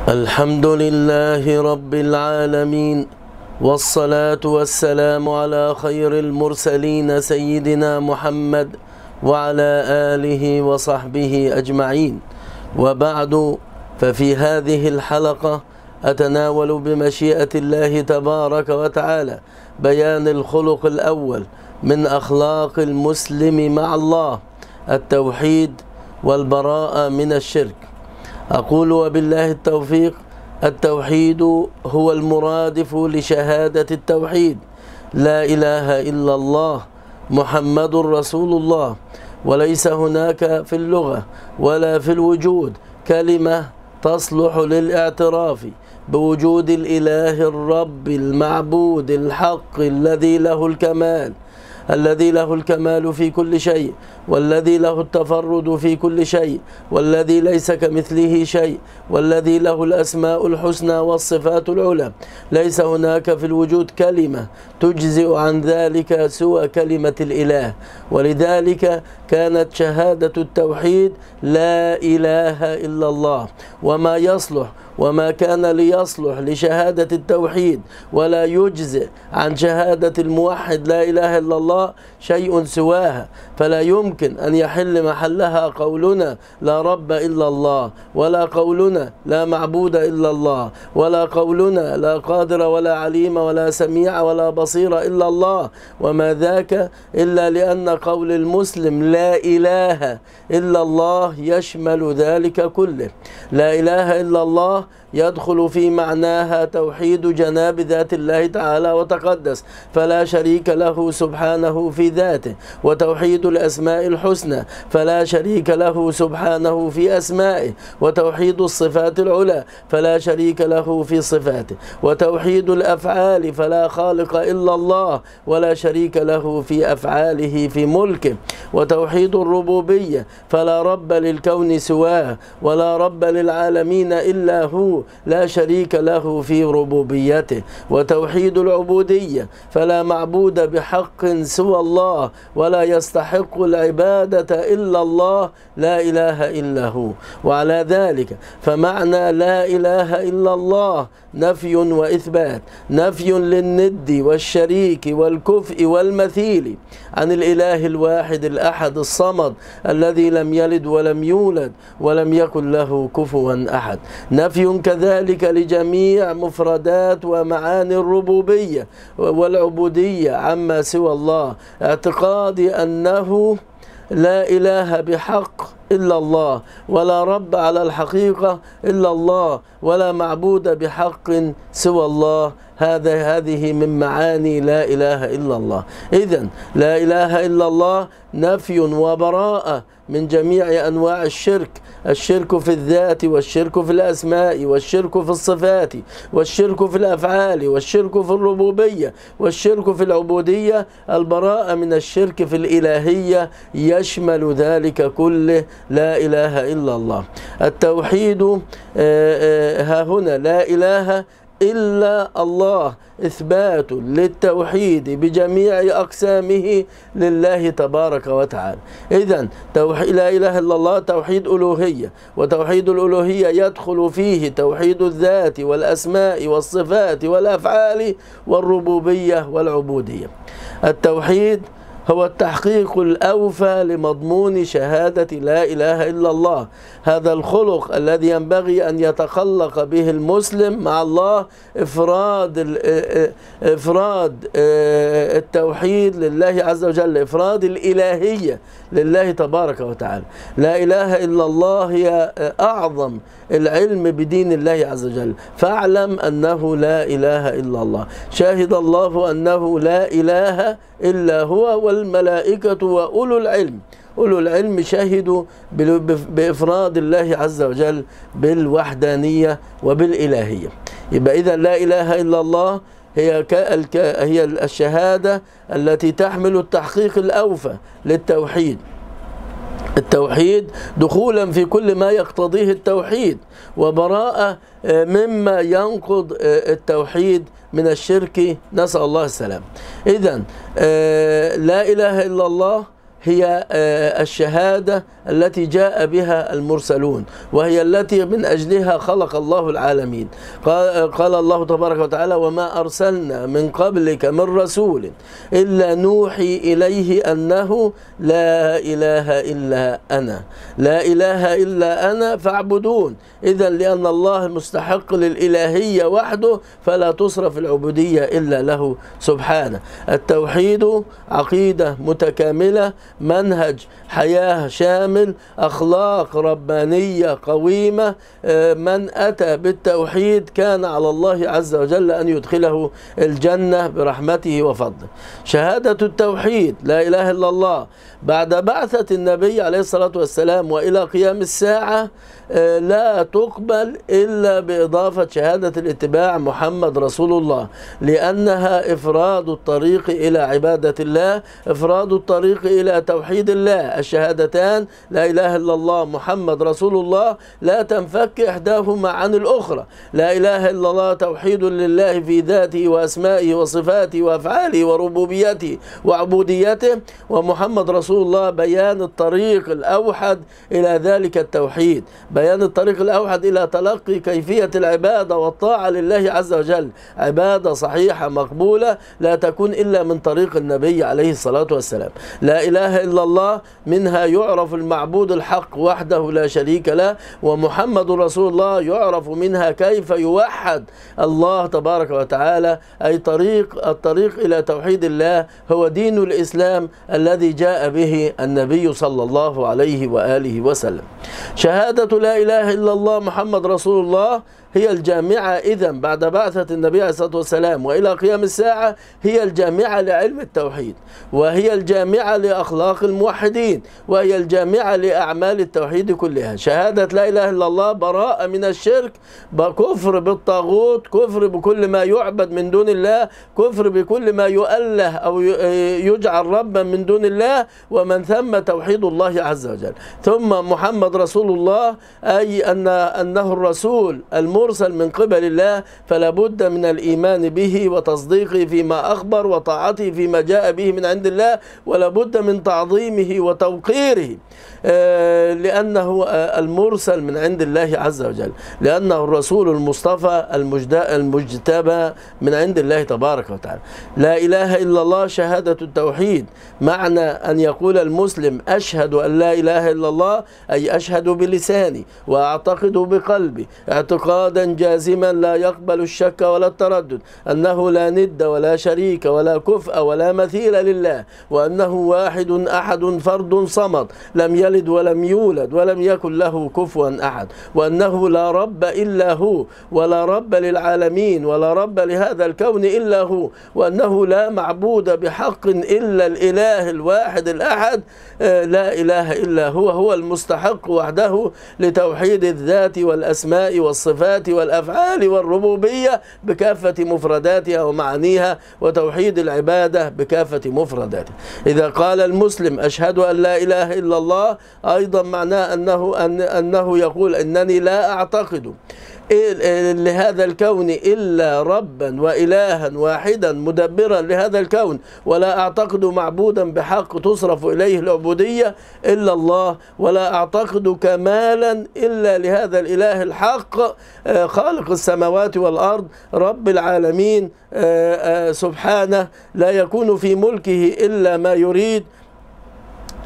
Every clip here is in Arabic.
الحمد لله رب العالمين، والصلاة والسلام على خير المرسلين سيدنا محمد وعلى آله وصحبه أجمعين. وبعد، ففي هذه الحلقة أتناول بمشيئة الله تبارك وتعالى بيان الخلق الأول من أخلاق المسلم مع الله، التوحيد والبراءة من الشرك. أقول وبالله التوفيق: التوحيد هو المرادف لشهادة التوحيد، لا إله إلا الله محمد رسول الله. وليس هناك في اللغة ولا في الوجود كلمة تصلح للاعتراف بوجود الإله الرب المعبود الحق الذي له الكمال في كل شيء، والذي له التفرد في كل شيء، والذي ليس كمثله شيء، والذي له الأسماء الحسنى والصفات العلى. ليس هناك في الوجود كلمة تجزئ عن ذلك سوى كلمة الإله. ولذلك كانت شهادة التوحيد لا إله إلا الله. وما يصلح وما كان ليصلح لشهادة التوحيد ولا يجزئ عن شهادة الموحد لا إله إلا الله شيء سواها، فلا يمكن أن يحل محلها قولنا لا رب إلا الله، ولا قولنا لا معبود إلا الله، ولا قولنا لا قادر ولا عليم ولا سميع ولا بصير إلا الله. وما ذاك إلا لأن قول المسلم لا إله إلا الله يشمل ذلك كله. لا إله إلا الله يدخل في معناها توحيد جناب ذات الله تعالى وتقدس، فلا شريك له سبحانه في ذاته، وتوحيد الأسماء الحسنى، فلا شريك له سبحانه في أسمائه، وتوحيد الصفات العلى، فلا شريك له في صفاته، وتوحيد الأفعال، فلا خالق إلا الله ولا شريك له في أفعاله في ملكه، وتوحيد الربوبية، فلا رب للكون سواه، ولا رب للعالمين إلا هو، لا شريك له في ربوبيته، وتوحيد العبودية، فلا معبود بحق سوى الله، ولا يستحق العبادة إلا الله، لا إله إلا هو. وعلى ذلك فمعنى لا إله إلا الله نفي وإثبات، نفي للند والشريك والكفء والمثيل عن الإله الواحد الأحد الصمد الذي لم يلد ولم يولد ولم يكن له كفوا أحد، نفي كذلك لجميع مفردات ومعاني الربوبية والعبودية عما سوى الله، اعتقاد أنه لا إله بحق إلا الله، ولا رب على الحقيقة إلا الله، ولا معبود بحق سوى الله. هذه من معاني لا إله إلا الله. إذن لا إله إلا الله نفي وبراءة من جميع أنواع الشرك، الشرك في الذات، والشرك في الأسماء، والشرك في الصفات، والشرك في الأفعال، والشرك في الربوبية، والشرك في العبودية. البراءة من الشرك في الإلهية يشمل ذلك كله، لا إله إلا الله. التوحيد ها هنا لا إله إلا الله إثبات للتوحيد بجميع أقسامه لله تبارك وتعالى. إذن لا إله إلا الله توحيد ألوهية، وتوحيد الألوهية يدخل فيه توحيد الذات والأسماء والصفات والأفعال والربوبية والعبودية. التوحيد هو التحقيق الأوفى لمضمون شهادة لا إله إلا الله. هذا الخلق الذي ينبغي أن يتخلق به المسلم مع الله، إفراد التوحيد لله عز وجل، إفراد الإلهية لله تبارك وتعالى. لا إله إلا الله هي أعظم العلم بدين الله عز وجل. فاعلم أنه لا إله إلا الله، شاهد الله أنه لا إله إلا هو والملائكة وأولو العلم. أولو العلم شهدوا بإفراد الله عز وجل بالوحدانية وبالإلهية. يبقى إذا لا إله إلا الله هي الشهادة التي تحمل التحقيق الأوفى للتوحيد. التوحيد دخولا في كل ما يقتضيه التوحيد، وبراءة مما ينقض التوحيد من الشرك، نسأل الله السلام. إذن لا إله إلا الله هي الشهادة التي جاء بها المرسلون، وهي التي من أجلها خلق الله العالمين. قال الله تبارك وتعالى: وما أرسلنا من قبلك من رسول إلا نوحي إليه أنه لا إله إلا أنا، لا إله إلا أنا فاعبدون. إذن لأن الله مستحق للإلهية وحده، فلا تصرف العبودية إلا له سبحانه. التوحيد عقيدة متكاملة، منهج حياة شامل، أخلاق ربانية قويمة. من أتى بالتوحيد كان على الله عز وجل أن يدخله الجنة برحمته وفضله. شهادة التوحيد لا إله إلا الله بعد بعثة النبي عليه الصلاة والسلام وإلى قيام الساعة لا تقبل إلا بإضافة شهادة الاتباع محمد رسول الله، لأنها إفراد الطريق إلى عبادة الله، إفراد الطريق إلى توحيد الله. الشهادتان لا إله إلا الله محمد رسول الله لا تنفك إحداهما عن الأخرى. لا إله إلا الله توحيد لله في ذاته وأسمائه وصفاته وأفعاله وربوبيته وعبوديته، ومحمد رسول الله بيان الطريق الأوحد إلى ذلك التوحيد، بيان الطريق الأوحد إلى تلقي كيفية العبادة والطاعة لله عز وجل، عبادة صحيحة مقبولة لا تكون إلا من طريق النبي عليه الصلاة والسلام. لا إله إلا الله منها يعرف المعبود الحق وحده لا شريك له، ومحمد رسول الله يعرف منها كيف يوحد الله تبارك وتعالى، أي الطريق إلى توحيد الله هو دين الإسلام الذي جاء به النبي صلى الله عليه وآله وسلم. شهادة لا إله إلا الله محمد رسول الله هي الجامعة إذن بعد بعثة النبي عليه الصلاة والسلام وإلى قيام الساعة، هي الجامعة لعلم التوحيد، وهي الجامعة لأخلاق الموحدين، وهي الجامعة لأعمال التوحيد كلها. شهادة لا إله إلا الله براءة من الشرك، كفر بالطاغوت، كفر بكل ما يعبد من دون الله، كفر بكل ما يؤله أو يجعل ربا من دون الله، ومن ثم توحيد الله عز وجل. ثم محمد رسول الله، أي أنه الرسول المرسل من قبل الله، فلا بد من الإيمان به وتصديقه فيما أخبر وطاعته فيما جاء به من عند الله، ولا بد من تعظيمه وتوقيره، لأنه المرسل من عند الله عز وجل، لأنه الرسول المصطفى المجتبى من عند الله تبارك وتعالى. لا إله إلا الله شهادة التوحيد، معنى أن يقول المسلم أشهد أن لا إله إلا الله، أي أشهد بلساني وأعتقد بقلبي اعتقادا جازما لا يقبل الشك ولا التردد أنه لا ند ولا شريك ولا كفء ولا مثيل لله، وأنه واحد أحد فرد صمد لم يلد ولم يولد ولم يكن له كفوا أحد، وأنه لا رب إلا هو، ولا رب للعالمين ولا رب لهذا الكون إلا هو، وأنه لا معبود بحق إلا الإله الواحد الأحد لا إله إلا هو، هو المستحق وحده لتوحيد الذات والأسماء والصفات والأفعال والربوبية بكافة مفرداتها ومعانيها، وتوحيد العبادة بكافة مفرداتها. إذا قال المسلم أشهد أن لا إله إلا الله، أيضا معناه أنه يقول أنني لا أعتقد لهذا الكون إلا ربا وإلها واحدا مدبرا لهذا الكون، ولا أعتقد معبودا بحق تصرف إليه العبودية إلا الله، ولا أعتقد كمالا إلا لهذا الإله الحق خالق السماوات والأرض رب العالمين سبحانه، لا يكون في ملكه إلا ما يريد،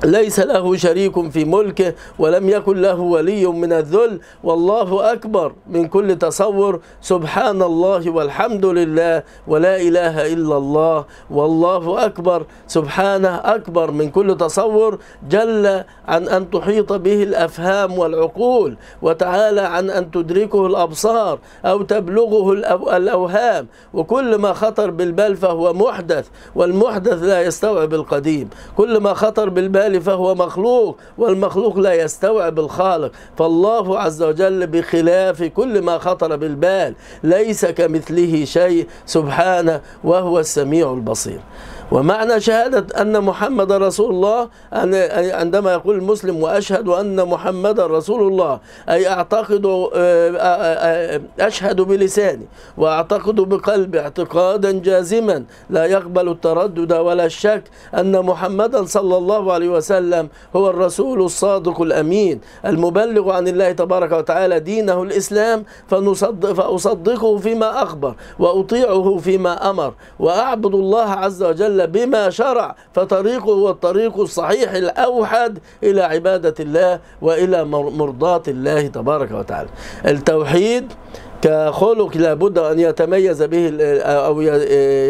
ليس له شريك في ملكه ولم يكن له ولي من الذل، والله أكبر من كل تصور، سبحان الله والحمد لله ولا إله إلا الله والله أكبر، سبحانه أكبر من كل تصور، جل عن أن تحيط به الأفهام والعقول، وتعالى عن أن تدركه الأبصار أو تبلغه الأوهام، وكل ما خطر بالبال فهو محدث، والمحدث لا يستوعب القديم، كل ما خطر بالبال فهو مخلوق، والمخلوق لا يستوعب الخالق، فالله عز وجل بخلاف كل ما خطر بالبال، ليس كمثله شيء سبحانه وهو السميع البصير. ومعنى شهادة أن محمد رسول الله عندما يقول المسلم وأشهد أن محمد رسول الله، أي أعتقد، أشهد بلساني وأعتقد بقلبي اعتقادا جازما لا يقبل التردد ولا الشك أن محمدا صلى الله عليه وسلم هو الرسول الصادق الأمين المبلغ عن الله تبارك وتعالى دينه الإسلام، فأصدقه فيما أخبر وأطيعه فيما أمر وأعبد الله عز وجل بما شرع، فطريقه هو الطريق الصحيح الأوحد إلى عبادة الله وإلى مرضاة الله تبارك وتعالى. التوحيد كخلق لابد أن يتميز به أو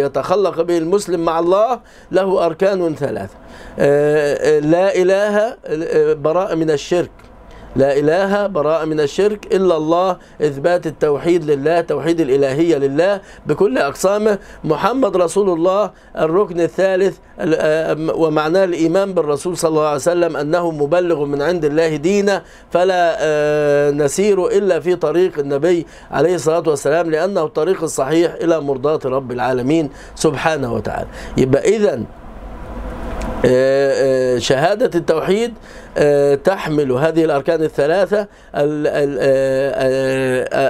يتخلق به المسلم مع الله له أركان ثلاثة. لا إله براءة من الشرك، لا إله براءة من الشرك إلا الله، إثبات التوحيد لله، توحيد الإلهية لله بكل أقسامه. محمد رسول الله الركن الثالث، ومعناه الإيمان بالرسول صلى الله عليه وسلم أنه مبلغ من عند الله دينه، فلا نسير إلا في طريق النبي عليه الصلاة والسلام، لأنه الطريق الصحيح إلى مرضاة رب العالمين سبحانه وتعالى. يبقى إذن شهادة التوحيد تحمل هذه الأركان الثلاثة،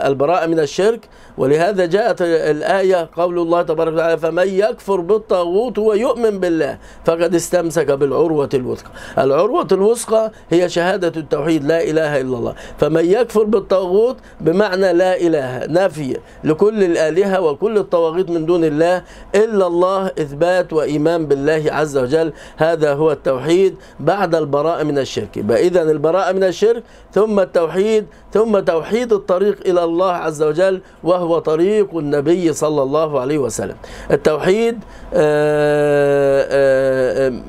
البراءة من الشرك، ولهذا جاءت الآية قول الله تبارك وتعالى: فمن يكفر بالطاغوت ويؤمن بالله فقد استمسك بالعروة الوثقى. العروة الوثقى هي شهادة التوحيد، لا إله إلا الله. فمن يكفر بالطاغوت بمعنى لا إله، نفي لكل الآلهة وكل الطواغيت من دون الله إلا الله، إثبات وإيمان بالله عز وجل. هذا هو التوحيد بعد البراءة من الشرك. إذن البراءة من الشرك ثم التوحيد ثم توحيد الطريق إلى الله عز وجل، وهو طريق النبي صلى الله عليه وسلم. التوحيد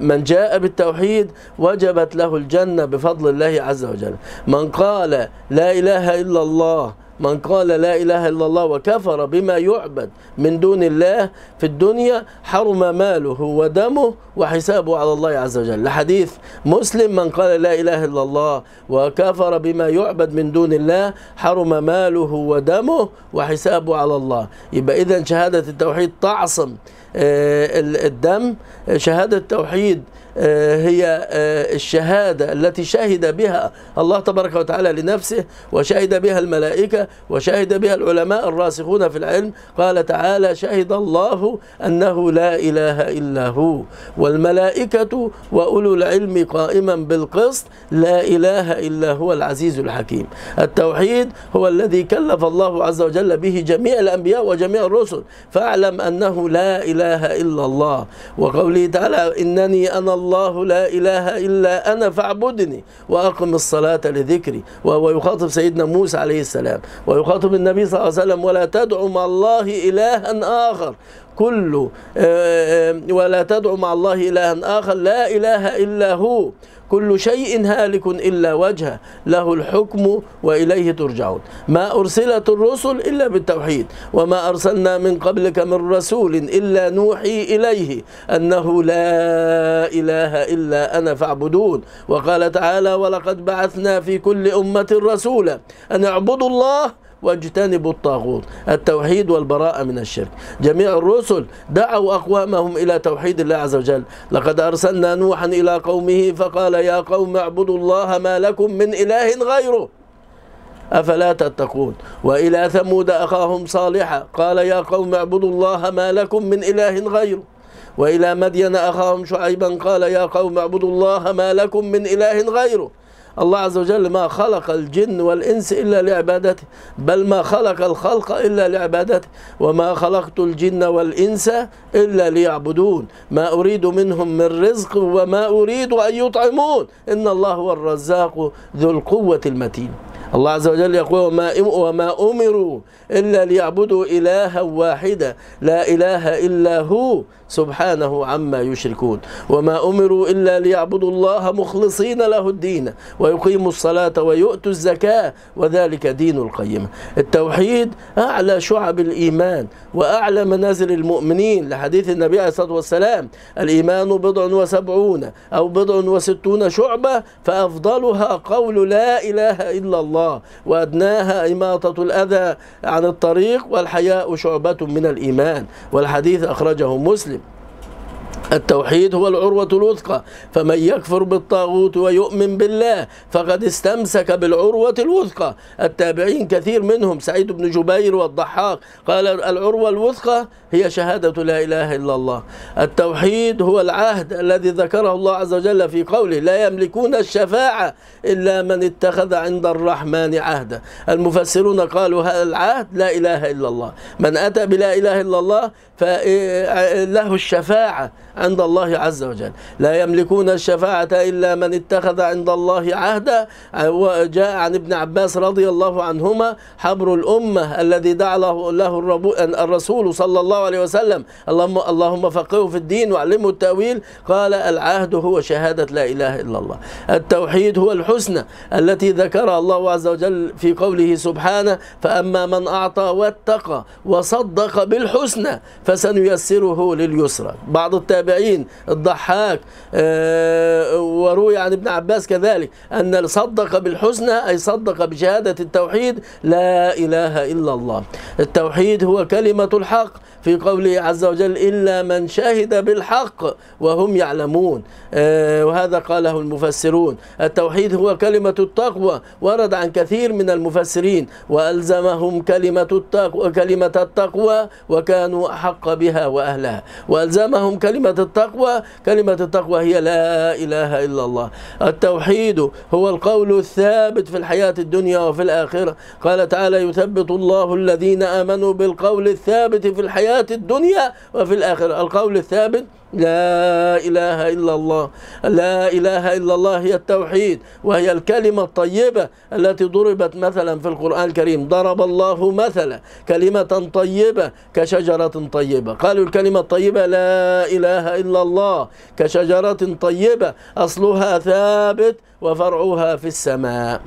من جاء بالتوحيد وجبت له الجنة بفضل الله عز وجل. من قال لا إله إلا الله، من قال لا إله إلا الله وكفر بما يعبد من دون الله في الدنيا حرم ماله ودمه وحسابه على الله عز وجل. لحديث مسلم: من قال لا إله إلا الله وكفر بما يعبد من دون الله حرم ماله ودمه وحسابه على الله. يبقى إذن شهادة التوحيد تعصم الدم. شهادة التوحيد هي الشهادة التي شهد بها الله تبارك وتعالى لنفسه، وشهد بها الملائكة، وشهد بها العلماء الراسخون في العلم. قال تعالى: شهد الله أنه لا إله إلا هو والملائكة وأولو العلم قائما بالقسط لا إله إلا هو العزيز الحكيم. التوحيد هو الذي كلف الله عز وجل به جميع الأنبياء وجميع الرسل، فاعلم أنه لا إله إلا الله. وقوله تعالى: إنني أنا الله لا إله إلا أنا فاعبدني وأقم الصلاة لذكري. وهو يخاطب سيدنا موسى عليه السلام، ويخاطب النبي صلى الله عليه وسلم: ولا تدعو مع الله إلها آخر، ولا تدعو مع الله إلها آخر لا إله إلا هو، كل شيء هالك إلا وجهه، له الحكم وإليه ترجعون. ما أرسلت الرسل إلا بالتوحيد، وما أرسلنا من قبلك من رسول إلا نوحي إليه أنه لا إله إلا أنا فاعبدون. وقال تعالى: ولقد بعثنا في كل أمة رسولا أن اعبدوا الله واجتنبوا الطاغوت. التوحيد والبراءة من الشرك. جميع الرسل دعوا أقوامهم إلى توحيد الله عز وجل. لقد أرسلنا نوحا إلى قومه فقال: يا قوم اعبدوا الله ما لكم من إله غيره أفلا تتقون. وإلى ثمود أخاهم صالحا قال: يا قوم اعبدوا الله ما لكم من إله غيره. وإلى مدين أخاهم شعيبا قال: يا قوم اعبدوا الله ما لكم من إله غيره. الله عز وجل ما خلق الجن والإنس إلا لعبادته، بل ما خلق الخلق إلا لعبادته. وما خلقت الجن والإنس إلا ليعبدون ما أريد منهم من رزق وما أريد أن يطعمون إن الله هو الرزاق ذو القوة المتين. الله عز وجل يقول: وما أمروا إلا ليعبدوا إلها واحدا لا إله إلا هو سبحانه عما يشركون. وما أمروا إلا ليعبدوا الله مخلصين له الدين ويقيموا الصلاة ويؤتوا الزكاة وذلك دين القيمة. التوحيد أعلى شعب الإيمان وأعلى منازل المؤمنين، لحديث النبي عليه الصلاة والسلام: الإيمان 70 أو 60 شعبة، فأفضلها قول لا إله إلا الله، وأدناها إماطة الأذى عن الطريق، والحياء شعبة من الإيمان. والحديث أخرجه مسلم. التوحيد هو العروة الوثقى، فمن يكفر بالطاغوت ويؤمن بالله فقد استمسك بالعروة الوثقى. التابعين كثير منهم سعيد بن جبير والضحاك قال العروة الوثقى هي شهادة لا إله إلا الله. التوحيد هو العهد الذي ذكره الله عز وجل في قوله لا يملكون الشفاعة إلا من اتخذ عند الرحمن عهدا. المفسرون قالوا هذا العهد لا إله إلا الله، من أتى بلا إله إلا الله فله الشفاعة عند الله عز وجل. لا يملكون الشفاعة إلا من اتخذ عند الله عهدا. وجاء عن ابن عباس رضي الله عنهما حبر الأمة الذي دعا له الرسول صلى الله عليه وسلم اللهم فقهه في الدين وعلمه التأويل، قال العهد هو شهادة لا إله إلا الله. التوحيد هو الحسنى التي ذكرها الله عز وجل في قوله سبحانه فأما من أعطى واتقى وصدق بالحسنى فسنيسره لليسرى. بعض التابعين الضحاك وروي عن ابن عباس كذلك أن صدق بالحسنى أي صدق بشهادة التوحيد لا إله إلا الله. التوحيد هو كلمة الحق في قوله عز وجل إلا من شهد بالحق وهم يعلمون، وهذا قاله المفسرون. التوحيد هو كلمة التقوى، ورد عن كثير من المفسرين وألزمهم كلمة التقوى وكانوا أحق بها وأهلها. وألزمهم كلمة التقوى هي لا إله إلا الله. التوحيد هو القول الثابت في الحياة الدنيا وفي الآخرة. قال تعالى يثبت الله الذين آمنوا بالقول الثابت في الحياة الدنيا وفي الآخرة. القول الثابت لا إله إلا الله. لا إله إلا الله هي التوحيد، وهي الكلمة الطيبة التي ضربت مثلا في القرآن الكريم. ضرب الله مثلا كلمة طيبة كشجرة طيبة. قالوا الكلمة الطيبة لا إله إلا الله كشجرة طيبة أصلها ثابت وفرعها في السماء.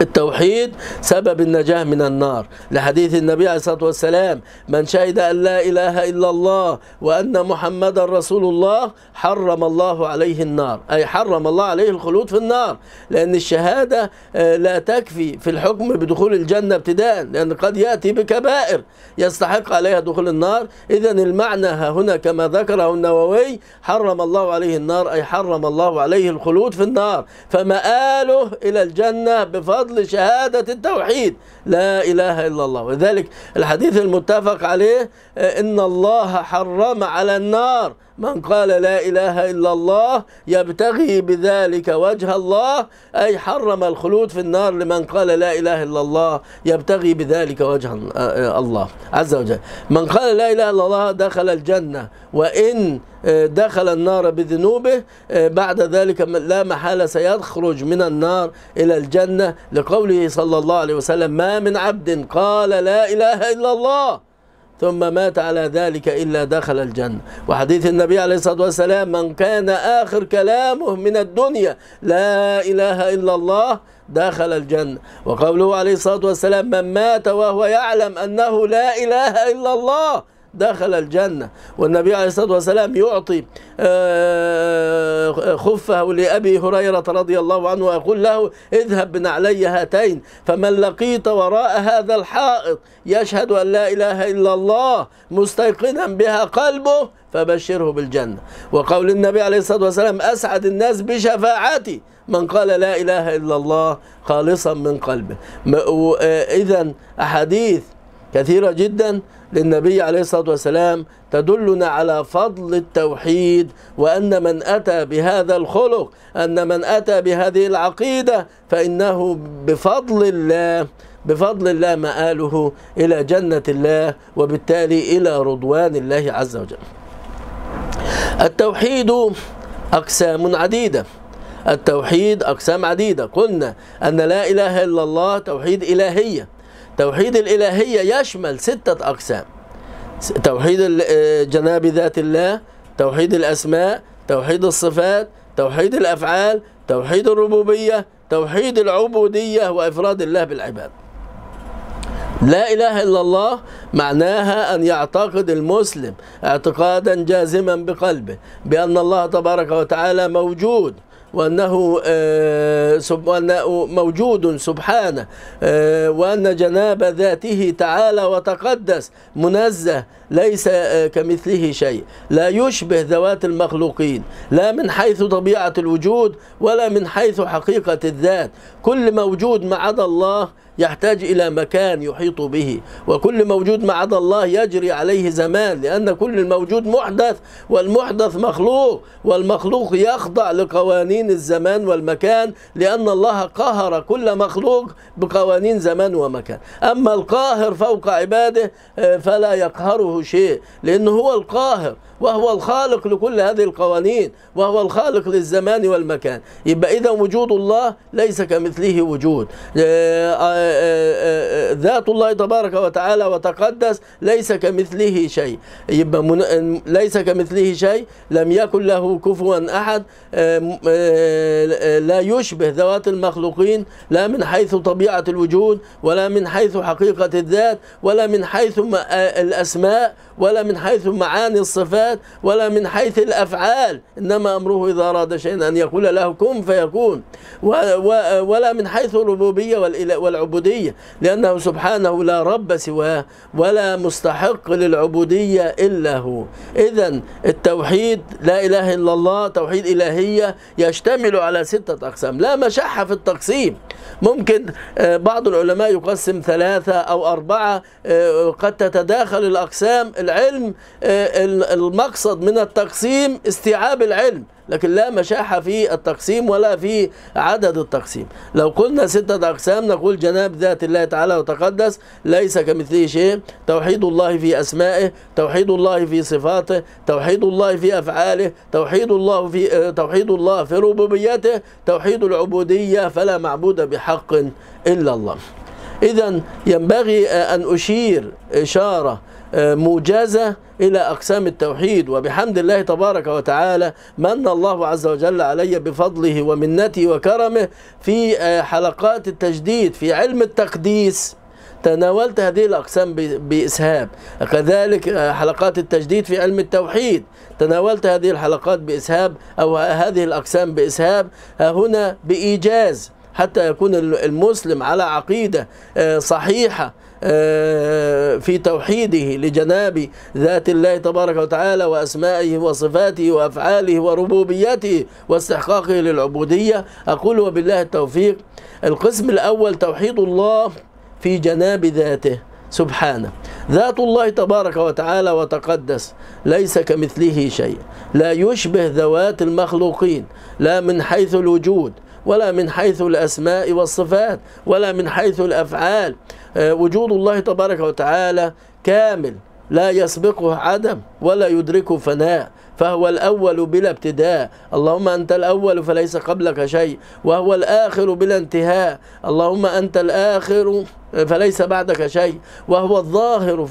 التوحيد سبب النجاة من النار، لحديث النبي عليه الصلاة والسلام من شهد أن لا إله إلا الله وأن محمدا رسول الله حرم الله عليه النار، أي حرم الله عليه الخلود في النار. لأن الشهادة لا تكفي في الحكم بدخول الجنة ابتداء، لأن قد يأتي بكبائر يستحق عليها دخول النار. إذن المعنى هنا كما ذكره النووي حرم الله عليه النار أي حرم الله عليه الخلود في النار، فمآله إلى الجنة بفضل شهادة التوحيد لا إله إلا الله. وذلك الحديث المتفق عليه إن الله حرم على النار من قال لا إله إلا الله يبتغي بذلك وجه الله، أي حرم الخلود في النار لمن قال لا إله إلا الله يبتغي بذلك وجه الله عز وجل. من قال لا إله إلا الله دخل الجنة، وإن دخل النار بذنوبه بعد ذلك لا محالة سيخرج من النار إلى الجنة، لقوله صلى الله عليه وسلم ما من عبد قال لا إله إلا الله ثم مات على ذلك إلا دخل الجنة. وحديث النبي عليه الصلاة والسلام من كان آخر كلامه من الدنيا لا إله إلا الله دخل الجنة. وقوله عليه الصلاة والسلام من مات وهو يعلم أنه لا إله إلا الله دخل الجنة. والنبي عليه الصلاة والسلام يعطي خفه لأبي هريرة رضي الله عنه ويقول له اذهب بنعلي هاتين فمن لقيت وراء هذا الحائط يشهد أن لا إله إلا الله مستيقنا بها قلبه فبشره بالجنة. وقول النبي عليه الصلاة والسلام أسعد الناس بشفاعتي من قال لا إله إلا الله خالصا من قلبه. إذن أحاديث كثيرة جدا للنبي عليه الصلاة والسلام تدلنا على فضل التوحيد، وأن من أتى بهذا الخلق، أن من أتى بهذه العقيدة فإنه بفضل الله مآله إلى جنة الله، وبالتالي إلى رضوان الله عز وجل. التوحيد أقسام عديدة. التوحيد أقسام عديدة. قلنا أن لا إله إلا الله توحيد إلهية. توحيد الإلهية يشمل 6 أقسام: توحيد جناب ذات الله، توحيد الأسماء، توحيد الصفات، توحيد الأفعال، توحيد الربوبية، توحيد العبودية، وإفراد الله بالعباد. لا إله إلا الله معناها أن يعتقد المسلم اعتقادا جازما بقلبه بأن الله تبارك وتعالى موجود، وأنه موجود سبحانه، وأن جناب ذاته تعالى وتقدس منزه ليس كمثله شيء، لا يشبه ذوات المخلوقين لا من حيث طبيعة الوجود ولا من حيث حقيقة الذات. كل موجود ما عدا الله يحتاج إلى مكان يحيط به، وكل موجود ما عدا الله يجري عليه زمان، لأن كل الموجود محدث، والمحدث مخلوق، والمخلوق يخضع لقوانين الزمان والمكان، لأن الله قهر كل مخلوق بقوانين زمان ومكان. أما القاهر فوق عباده فلا يقهره شيء، لأنه هو القاهر وهو الخالق لكل هذه القوانين، وهو الخالق للزمان والمكان. يبقى إذا وجود الله ليس كمثله وجود. ذات الله تبارك وتعالى وتقدس ليس كمثله شيء. يبقى ليس كمثله شيء، لم يكن له كفوا أحد، لا يشبه ذوات المخلوقين لا من حيث طبيعة الوجود ولا من حيث حقيقة الذات ولا من حيث الأسماء ولا من حيث معاني الصفات ولا من حيث الأفعال، إنما أمره إذا أراد شيئا أن يقول له كن فيكون، ولا من حيث الربوبية والعبودية، لأنه سبحانه لا رب سواه ولا مستحق للعبودية إلا هو. إذن التوحيد لا إله إلا الله توحيد إلهية يشتمل على 6 أقسام، لا مشحة في التقسيم. ممكن بعض العلماء يقسم 3 أو 4، قد تتداخل الأقسام. العلم المقصد من التقسيم استيعاب العلم، لكن لا مشاحة في التقسيم ولا في عدد التقسيم. لو قلنا 6 أقسام نقول جناب ذات الله تعالى وتقدس ليس كمثله شيء، توحيد الله في أسمائه، توحيد الله في صفاته، توحيد الله في أفعاله، توحيد الله في ربوبيته، توحيد العبودية فلا معبود بحق إلا الله. إذن ينبغي أن أشير إشارة موجزة إلى أقسام التوحيد. وبحمد الله تبارك وتعالى من الله عز وجل علي بفضله ومنته وكرمه في حلقات التجديد في علم التقديس تناولت هذه الأقسام بإسهاب، كذلك حلقات التجديد في علم التوحيد تناولت هذه الحلقات بإسهاب أو هذه الأقسام بإسهاب، هنا بإيجاز حتى يكون المسلم على عقيدة صحيحة في توحيده لجناب ذات الله تبارك وتعالى وأسمائه وصفاته وأفعاله وربوبيته واستحقاقه للعبودية. أقول وبالله التوفيق. القسم الأول توحيد الله في جناب ذاته سبحانه. ذات الله تبارك وتعالى وتقدس ليس كمثله شيء، لا يشبه ذوات المخلوقين لا من حيث الوجود ولا من حيث الأسماء والصفات ولا من حيث الأفعال. وجود الله تبارك وتعالى كامل لا يسبقه عدم ولا يدركه فناء، فهو الأول بلا ابتداء. اللهم أنت الأول فليس قبلك شيء، وهو الآخر بلا انتهاء. اللهم أنت الآخر فليس بعدك شيء، وهو الظاهر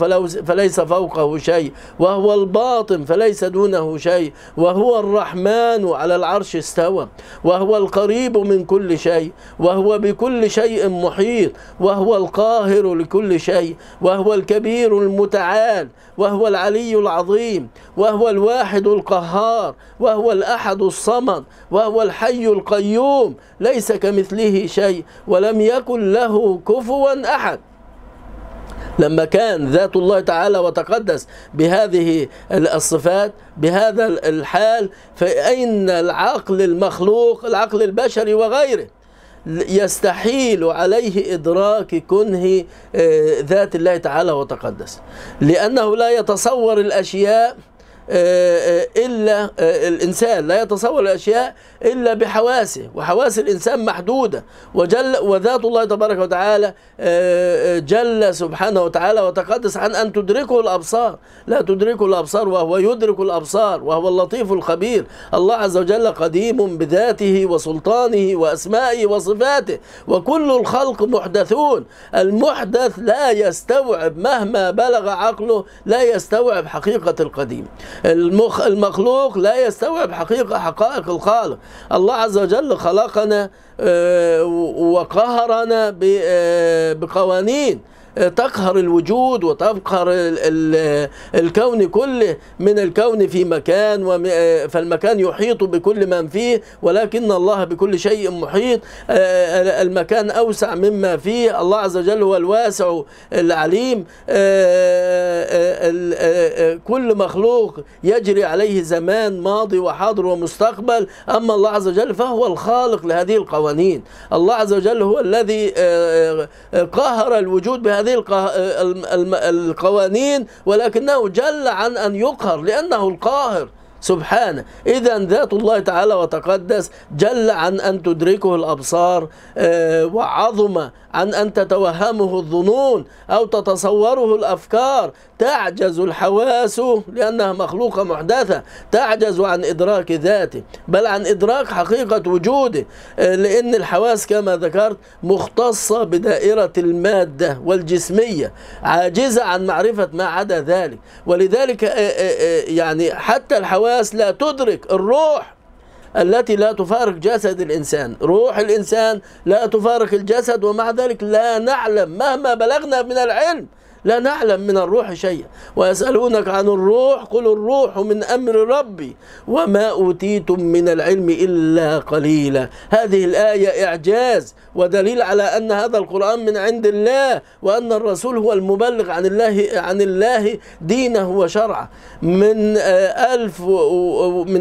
فليس فوقه شيء، وهو الباطن فليس دونه شيء، وهو الرحمن على العرش استوى، وهو القريب من كل شيء، وهو بكل شيء محيط، وهو القاهر لكل شيء، وهو الكبير المتعال، وهو العلي العظيم، وهو الواحد القهار، وهو الأحد الصمد، وهو الحي القيوم، ليس كمثله شيء ولم يكن له كفوا أحد. لما كان ذات الله تعالى وتقدس بهذه الصفات بهذا الحال، فأين العقل المخلوق العقل البشري وغيره يستحيل عليه إدراك كنه ذات الله تعالى وتقدس، لأنه لا يتصور الأشياء إلا الإنسان لا يتصور الأشياء إلا بحواسه، وحواس الإنسان محدودة، وذات الله تبارك وتعالى جل سبحانه وتعالى وتقدس عن أن تدركه الأبصار، لا تدركه الأبصار وهو يدرك الأبصار، وهو اللطيف الخبير. الله عز وجل قديم بذاته وسلطانه وأسمائه وصفاته، وكل الخلق محدثون. المحدث لا يستوعب مهما بلغ عقله، لا يستوعب حقيقة القديم. المخلوق لا يستوعب حقائق الخالق. الله عز وجل خلقنا وقهرنا بقوانين تقهر الوجود وتقهر الكون كله، من الكون في مكان فالمكان يحيط بكل من فيه، ولكن الله بكل شيء محيط. المكان أوسع مما فيه، الله عز وجل هو الواسع العليم. كل مخلوق يجري عليه زمان ماضي وحاضر ومستقبل، أما الله عز وجل فهو الخالق لهذه القوانين. الله عز وجل هو الذي قهر الوجود بهذه القوانين، ولكنه جل عن أن يقهر لأنه القاهر سبحانه. إذا ذات الله تعالى وتقدس جل عن أن تدركه الأبصار، وعظم عن أن تتوهمه الظنون أو تتصوره الأفكار. تعجز الحواس لأنها مخلوقة محدثة، تعجز عن إدراك ذاته، بل عن إدراك حقيقة وجوده، لأن الحواس كما ذكرت مختصة بدائرة المادة والجسمية، عاجزة عن معرفة ما عدا ذلك. ولذلك يعني حتى الحواس لا تدرك الروح التي لا تفارق جسد الإنسان. روح الإنسان لا تفارق الجسد، ومع ذلك لا نعلم مهما بلغنا من العلم، لا نعلم من الروح شيئا. ويسألونك عن الروح قل الروح من أمر ربي وما أوتيتم من العلم إلا قليلا. هذه الآية إعجاز ودليل على أن هذا القرآن من عند الله، وأن الرسول هو المبلغ عن الله دينه وشرعه. من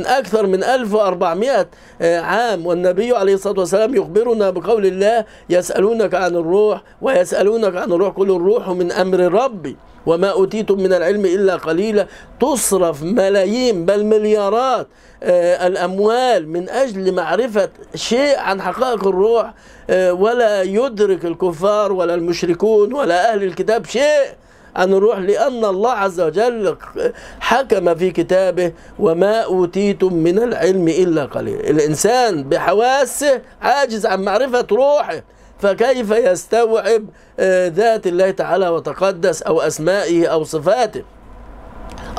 أكثر من 1400 عام، والنبي عليه الصلاة والسلام يخبرنا بقول الله يسألونك عن الروح ويسألونك عن الروح قل الروح من أمر ربي وما أوتيتم من العلم إلا قليلا. تصرف ملايين بل مليارات الأموال من أجل معرفة شيء عن حقائق الروح، ولا يدرك الكفار ولا المشركون ولا أهل الكتاب شيء عن الروح، لأن الله عز وجل حكم في كتابه وما أوتيتم من العلم إلا قليلا. الإنسان بحواسه عاجز عن معرفة روحه، فكيف يستوعب ذات الله تعالى وتقدس أو أسمائه أو صفاته؟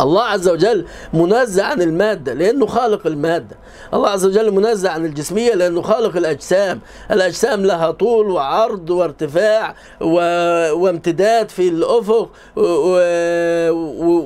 الله عز وجل منزه عن المادة لأنه خالق المادة. الله عز وجل منزه عن الجسمية لأنه خالق الأجسام. الأجسام لها طول وعرض وارتفاع وامتداد في الأفق،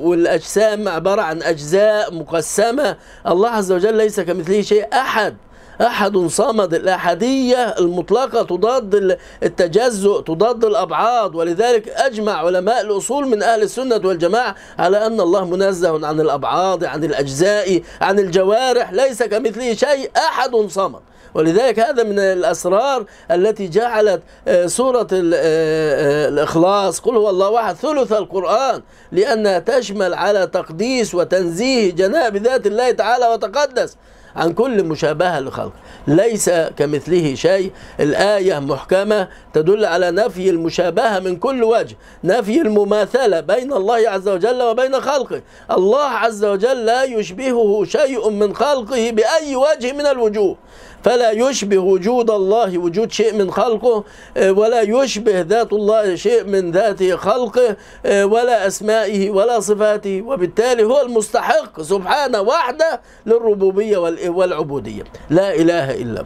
والأجسام عبارة عن أجزاء مقسمة. الله عز وجل ليس كمثله شيء، أحد صمد. الأحدية المطلقة تضاد التجزؤ، تضاد الأبعاد. ولذلك أجمع علماء الأصول من أهل السنة والجماعة على أن الله منزه عن الأبعاد، عن الأجزاء، عن الجوارح، ليس كمثله شيء، أحد صمد. ولذلك هذا من الأسرار التي جعلت سورة الإخلاص قل هو الله أحد ثلث القرآن، لأنها تشمل على تقديس وتنزيه جناب ذات الله تعالى وتقدس عن كل مشابهة لخلق. ليس كمثله شيء. الآية محكمة تدل على نفي المشابهة من كل وجه، نفي المماثلة بين الله عز وجل وبين خلقه. الله عز وجل لا يشبهه شيء من خلقه بأي وجه من الوجوه، فلا يشبه وجود الله وجود شيء من خلقه، ولا يشبه ذات الله شيء من ذات خلقه، ولا أسمائه ولا صفاته، وبالتالي هو المستحق سبحانه وحده للربوبية والعبودية، لا إله إلا هو.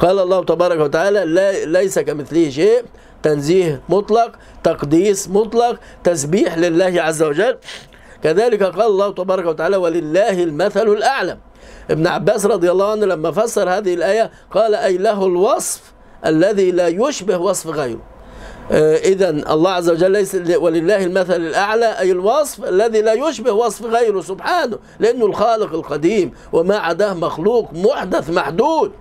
قال الله تبارك وتعالى ليس كمثله شيء، تنزيه مطلق، تقديس مطلق، تسبيح لله عز وجل. كذلك قال الله تبارك وتعالى ولله المثل الأعلى. ابن عباس رضي الله عنه لما فسر هذه الآية قال أي له الوصف الذي لا يشبه وصف غيره. إذن الله عز وجل ليس ولله المثل الأعلى، أي الوصف الذي لا يشبه وصف غيره سبحانه، لأنه الخالق القديم وما عداه مخلوق محدث محدود.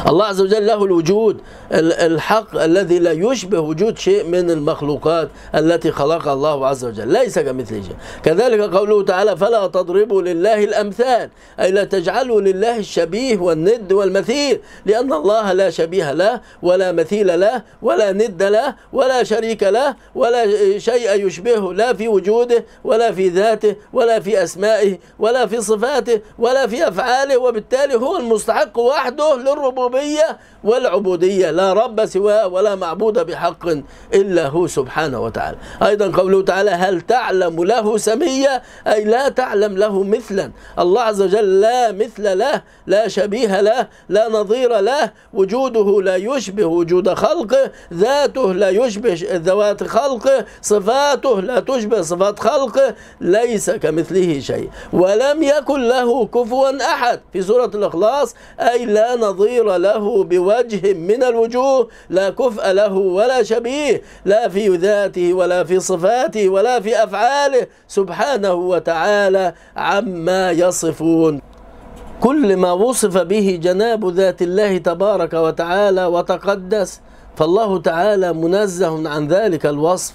الله عز وجل له الوجود الحق الذي لا يشبه وجود شيء من المخلوقات التي خلقها الله عز وجل، ليس كمثله شيء. كذلك قوله تعالى فلا تضربوا لله الأمثال، أي لا تجعلوا لله الشبيه والند والمثيل، لأن الله لا شبيه له ولا مثيل له ولا ند له ولا شريك له ولا شيء يشبهه، لا في وجوده ولا في ذاته ولا في أسمائه ولا في صفاته ولا في أفعاله، وبالتالي هو المستحق وحده للربوبية الربوبية والعبودية، لا رب سواه ولا معبود بحق إلا هو سبحانه وتعالى. أيضا قوله تعالى: هل تعلم له سميا، أي لا تعلم له مثلا. الله عز وجل لا مثل له، لا شبيه له، لا نظير له، وجوده لا يشبه وجود خلقه، ذاته لا يشبه ذوات خلقه، صفاته لا تشبه صفات خلقه، ليس كمثله شيء ولم يكن له كفوا أحد. في سورة الإخلاص: أي لا نظير له بوجه من الوجوه، لا كفء له ولا شبيه، لا في ذاته ولا في صفاته ولا في أفعاله سبحانه وتعالى عما يصفون. كل ما وصف به جناب ذات الله تبارك وتعالى وتقدس، فالله تعالى منزه عن ذلك الوصف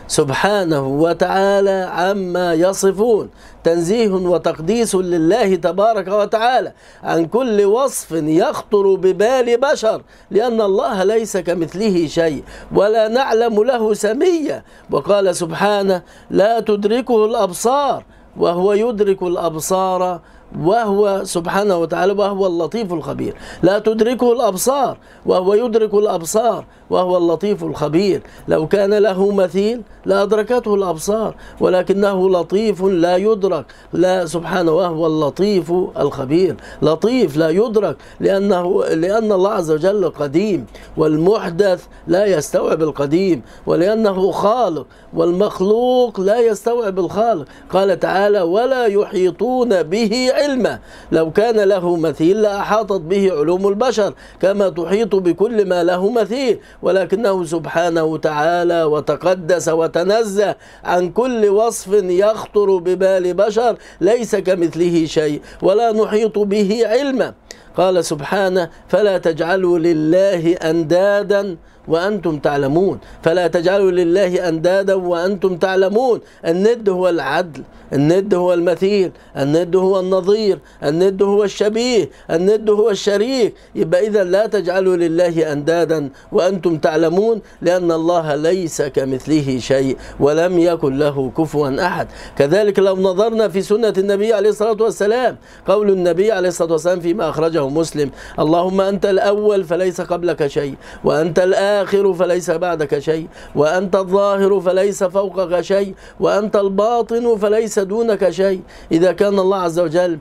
سبحانه وتعالى عما يصفون، تنزيه وتقديس لله تبارك وتعالى عن كل وصف يخطر ببال بشر، لأن الله ليس كمثله شيء ولا نعلم له سميا. وقال سبحانه: لا تدركه الأبصار وهو يدرك الأبصار وهو سبحانه وتعالى وهو اللطيف الخبير. لا تدركه الأبصار وهو يدرك الأبصار وهو اللطيف الخبير. لو كان له مثيل لأدركته الأبصار، ولكنه لطيف لا يدرك، لا سبحانه وهو اللطيف الخبير. لطيف لا يدرك لأن الله عز وجل قديم، والمحدث لا يستوعب القديم، ولأنه خالق، والمخلوق لا يستوعب الخالق. قال تعالى: ولا يحيطون به علما. لو كان له مثيل لأحاطت به علوم البشر كما تحيط بكل ما له مثيل، ولكنه سبحانه وتعالى وتقدس وتنزه عن كل وصف يخطر ببال بشر، ليس كمثله شيء ولا نحيط به علما. قال سبحانه: فلا تجعلوا لله أندادا وأنتم تعلمون. فلا تجعلوا لله أندادا وأنتم تعلمون. الند هو العدل، الند هو المثيل، الند هو النظير، الند هو الشبيه، الند هو الشريك. يبقى إذا لا تجعلوا لله أندادا وأنتم تعلمون، لأن الله ليس كمثله شيء ولم يكن له كفوا أحد. كذلك لو نظرنا في سنة النبي عليه الصلاة والسلام، قول النبي عليه الصلاة والسلام فيما أخرجه مسلم: اللهم أنت الأول فليس قبلك شيء، وأنت الآخر فليس بعدك شيء، وأنت الظاهر فليس فوقك شيء، وأنت الباطن فليس دونك شيء. إذا كان الله عز وجل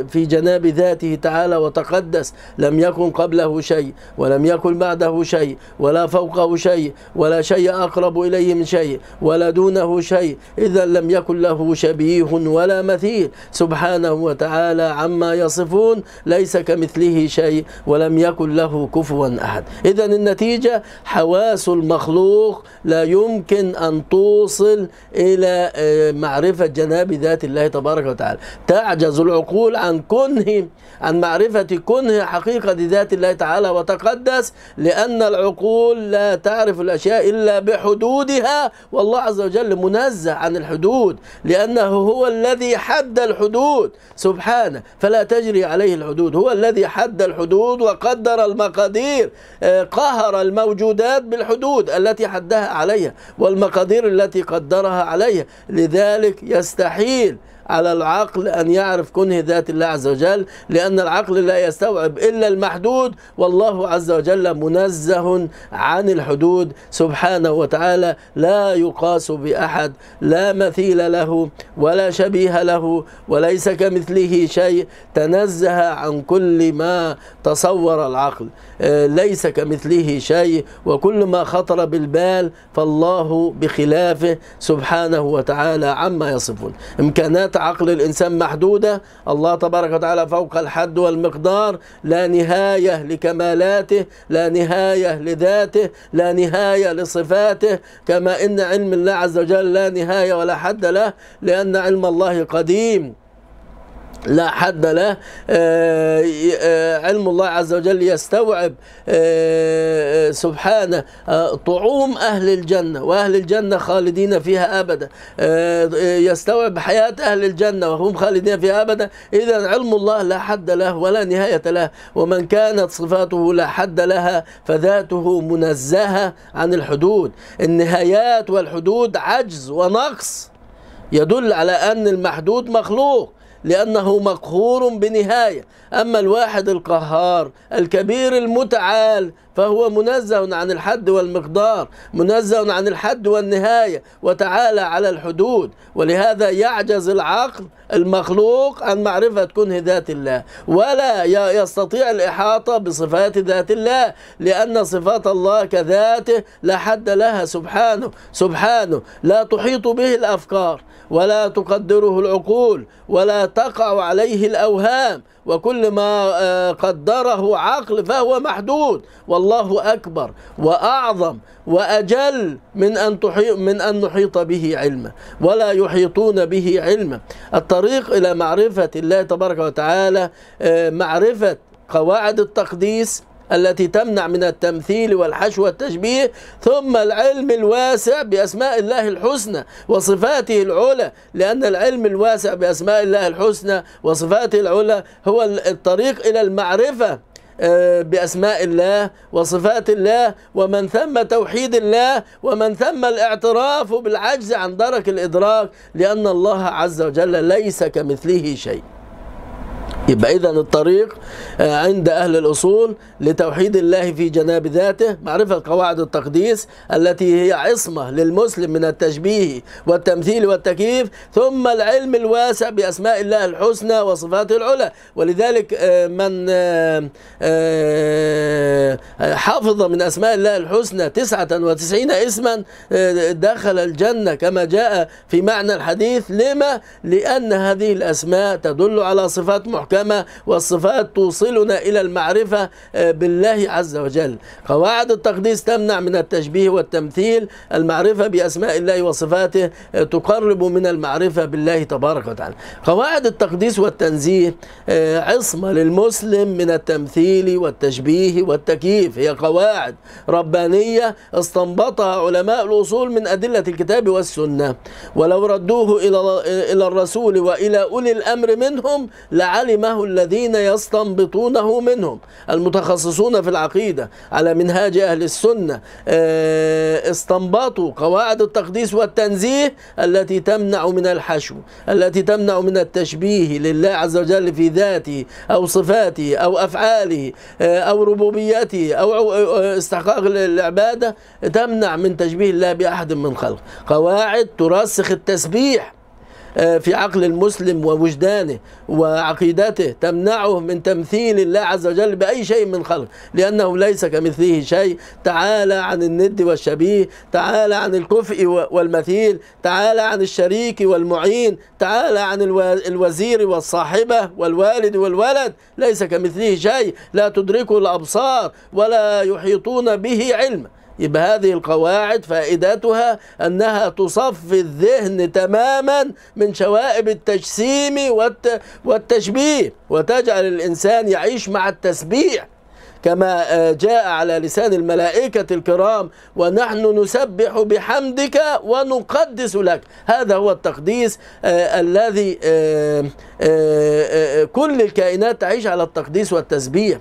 في جناب ذاته تعالى وتقدس لم يكن قبله شيء ولم يكن بعده شيء ولا فوقه شيء ولا شيء أقرب إليه من شيء ولا دونه شيء، إذا لم يكن له شبيه ولا مثيل سبحانه وتعالى عما يصفون، ليس كمثله شيء ولم يكن له كفوا أحد. إذا النتيجة: حواس المخلوق لا يمكن أن توصل إلى معرفة جناب ذات الله تبارك وتعالى. تعجز العقول عن معرفة كنه حقيقة ذات الله تعالى وتقدس، لأن العقول لا تعرف الأشياء إلا بحدودها، والله عز وجل منزه عن الحدود، لأنه هو الذي حد الحدود سبحانه، فلا تجري عليه الحدود. هو الذي حد الحدود وقدر المقادير، قهر الموجودات بالحدود التي حدها عليها والمقادير التي قدرها عليها. لذلك يستحيل على العقل أن يعرف كنه ذات الله عز وجل، لأن العقل لا يستوعب إلا المحدود، والله عز وجل منزه عن الحدود سبحانه وتعالى، لا يقاس بأحد، لا مثيل له ولا شبيه له، وليس كمثله شيء، تنزه عن كل ما تصور العقل، ليس كمثله شيء، وكل ما خطر بالبال فالله بخلافه سبحانه وتعالى عما يصفون. إمكانات عقل الإنسان محدودة، الله تبارك وتعالى فوق الحد والمقدار، لا نهاية لكمالاته، لا نهاية لذاته، لا نهاية لصفاته، كما إن علم الله عز وجل لا نهاية ولا حد له، لأن علم الله قديم لا حد له. علم الله عز وجل يستوعب سبحانه طعوم أهل الجنة، وأهل الجنة خالدين فيها أبدا، يستوعب حياة أهل الجنة وهم خالدين فيها أبدا. إذا علم الله لا حد له ولا نهاية له، ومن كانت صفاته لا حد لها فذاته منزهة عن الحدود. النهايات والحدود عجز ونقص، يدل على أن المحدود مخلوق، لأنه مقهور بنهاية. أما الواحد القهار الكبير المتعال فهو منزه عن الحد والمقدار، منزه عن الحد والنهاية، وتعالى على الحدود. ولهذا يعجز العقل المخلوق عن معرفة كنه ذات الله، ولا يستطيع الإحاطة بصفات ذات الله، لأن صفات الله كذاته لا حد لها سبحانه لا تحيط به الأفكار ولا تقدره العقول ولا تقع عليه الأوهام، وكل ما قدره عقل فهو محدود. والله أكبر وأعظم وأجل من أن نحيط به علما، ولا يحيطون به علما. الطريق إلى معرفة الله تبارك وتعالى معرفة قواعد التقديس التي تمنع من التمثيل والحشو والتشبيه، ثم العلم الواسع بأسماء الله الحسنى وصفاته العلى، لأن العلم الواسع بأسماء الله الحسنى وصفاته العلى هو الطريق إلى المعرفة بأسماء الله وصفات الله، ومن ثم توحيد الله، ومن ثم الاعتراف بالعجز عن درك الإدراك، لأن الله عز وجل ليس كمثله شيء. يبقى إذن الطريق عند أهل الأصول لتوحيد الله في جناب ذاته معرفة قواعد التقديس التي هي عصمة للمسلم من التشبيه والتمثيل والتكييف، ثم العلم الواسع بأسماء الله الحسنى وصفاته العلى. ولذلك من حافظ من أسماء الله الحسنى 99 اسما دخل الجنة كما جاء في معنى الحديث. لما؟ لأن هذه الأسماء تدل على صفات محكمة، والصفات توصلنا إلى المعرفة بالله عز وجل. قواعد التقديس تمنع من التشبيه والتمثيل، المعرفة بأسماء الله وصفاته تقرب من المعرفة بالله تبارك وتعالى. قواعد التقديس والتنزيه عصمة للمسلم من التمثيل والتشبيه والتكييف، هي قواعد ربانية استنبطها علماء الأصول من أدلة الكتاب والسنة، ولو ردوه إلى الرسول وإلى أولي الأمر منهم لعلمه الذين يستنبطونه منهم. المتخصصون في العقيدة على منهاج أهل السنة استنبطوا قواعد التقديس والتنزيه التي تمنع من الحشو، التي تمنع من التشبيه لله عز وجل في ذاته أو صفاته أو أفعاله أو ربوبيته أو استحقاق العبادة، تمنع من تشبيه الله بأحد من خلقه. قواعد ترسخ التسبيح في عقل المسلم ووجدانه وعقيدته، تمنعه من تمثيل الله عز وجل بأي شيء من خلقه، لأنه ليس كمثله شيء. تعالى عن الند والشبيه، تعالى عن الكفء والمثيل، تعالى عن الشريك والمعين، تعالى عن الوزير والصاحبة والوالد والولد، ليس كمثله شيء، لا تدركه الأبصار ولا يحيطون به علما. يبقى هذه القواعد فائدتها أنها تصفي الذهن تماما من شوائب التجسيم والتشبيه، وتجعل الإنسان يعيش مع التسبيح كما جاء على لسان الملائكة الكرام: ونحن نسبح بحمدك ونقدس لك. هذا هو التقديس الذي كل الكائنات تعيش على التقديس والتسبيح،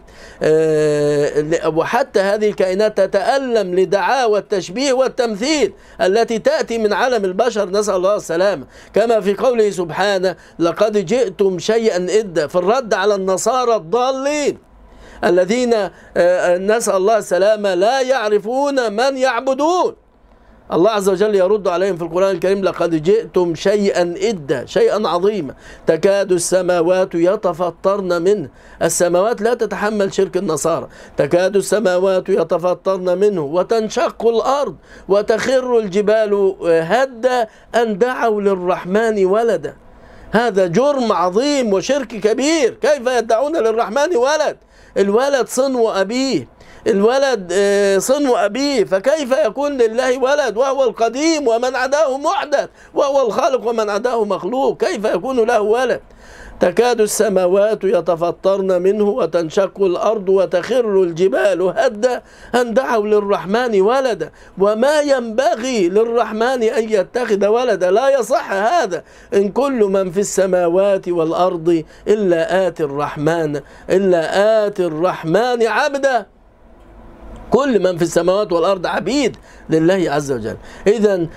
وحتى هذه الكائنات تتألم لدعاوى التشبيه والتمثيل التي تأتي من عالم البشر، نسأل الله السلامة، كما في قوله سبحانه: لقد جئتم شيئا إدا، في الرد على النصارى الضالين الذين نسأل الله السلامة لا يعرفون من يعبدون. الله عز وجل يرد عليهم في القرآن الكريم: لقد جئتم شيئا إدا، شيئا عظيما، تكاد السماوات يتفطرن منه. السماوات لا تتحمل شرك النصارى، تكاد السماوات يتفطرن منه وتنشق الأرض وتخر الجبال هدا أن دعوا للرحمن ولدا. هذا جرم عظيم وشرك كبير. كيف يدعون للرحمن ولد؟ الولد صنو أبيه، الولد صنو أبيه، فكيف يكون لله ولد وهو القديم ومن عداه محدث، وهو الخالق ومن عداه مخلوق؟ كيف يكون له ولد؟ تكاد السماوات يتفطرن منه وتنشق الأرض وتخر الجبال هدا أن دعوا للرحمن ولدا، وما ينبغي للرحمن أن يتخذ ولدا، لا يصح هذا. إن كل من في السماوات والأرض إلا آتي الرحمن عبدا. كل من في السماوات والأرض عبيد لله عز وجل. إذن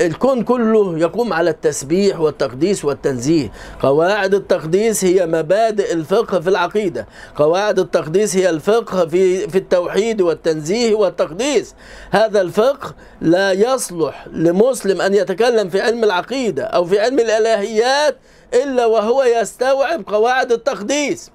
الكون كله يقوم على التسبيح والتقديس والتنزيه. قواعد التقديس هي مبادئ الفقه في العقيدة، قواعد التقديس هي الفقه في التوحيد والتنزيه والتقديس. هذا الفقه لا يصلح لمسلم أن يتكلم في علم العقيدة أو في علم الإلهيات إلا وهو يستوعب قواعد التقديس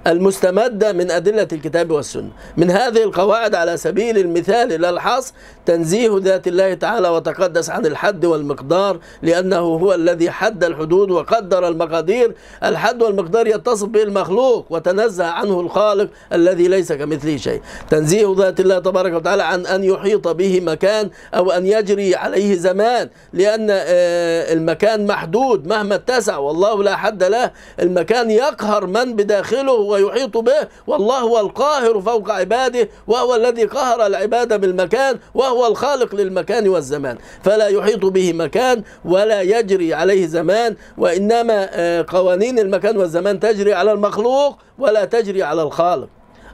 المستمدة من أدلة الكتاب والسنة. من هذه القواعد على سبيل المثال لا الحصر تنزيه ذات الله تعالى وتقدس عن الحد والمقدار، لأنه هو الذي حد الحدود وقدر المقادير. الحد والمقدار يتصف به المخلوق وتنزه عنه الخالق الذي ليس كمثله شيء. تنزيه ذات الله تبارك وتعالى عن أن يحيط به مكان أو أن يجري عليه زمان، لأن المكان محدود مهما اتسع والله لا حد له. المكان يقهر من بداخله ويحيط به، والله هو القاهر فوق عباده، وهو الذي قهر العباد بالمكان، وهو الخالق للمكان والزمان، فلا يحيط به مكان ولا يجري عليه زمان، وإنما قوانين المكان والزمان تجري على المخلوق ولا تجري على الخالق.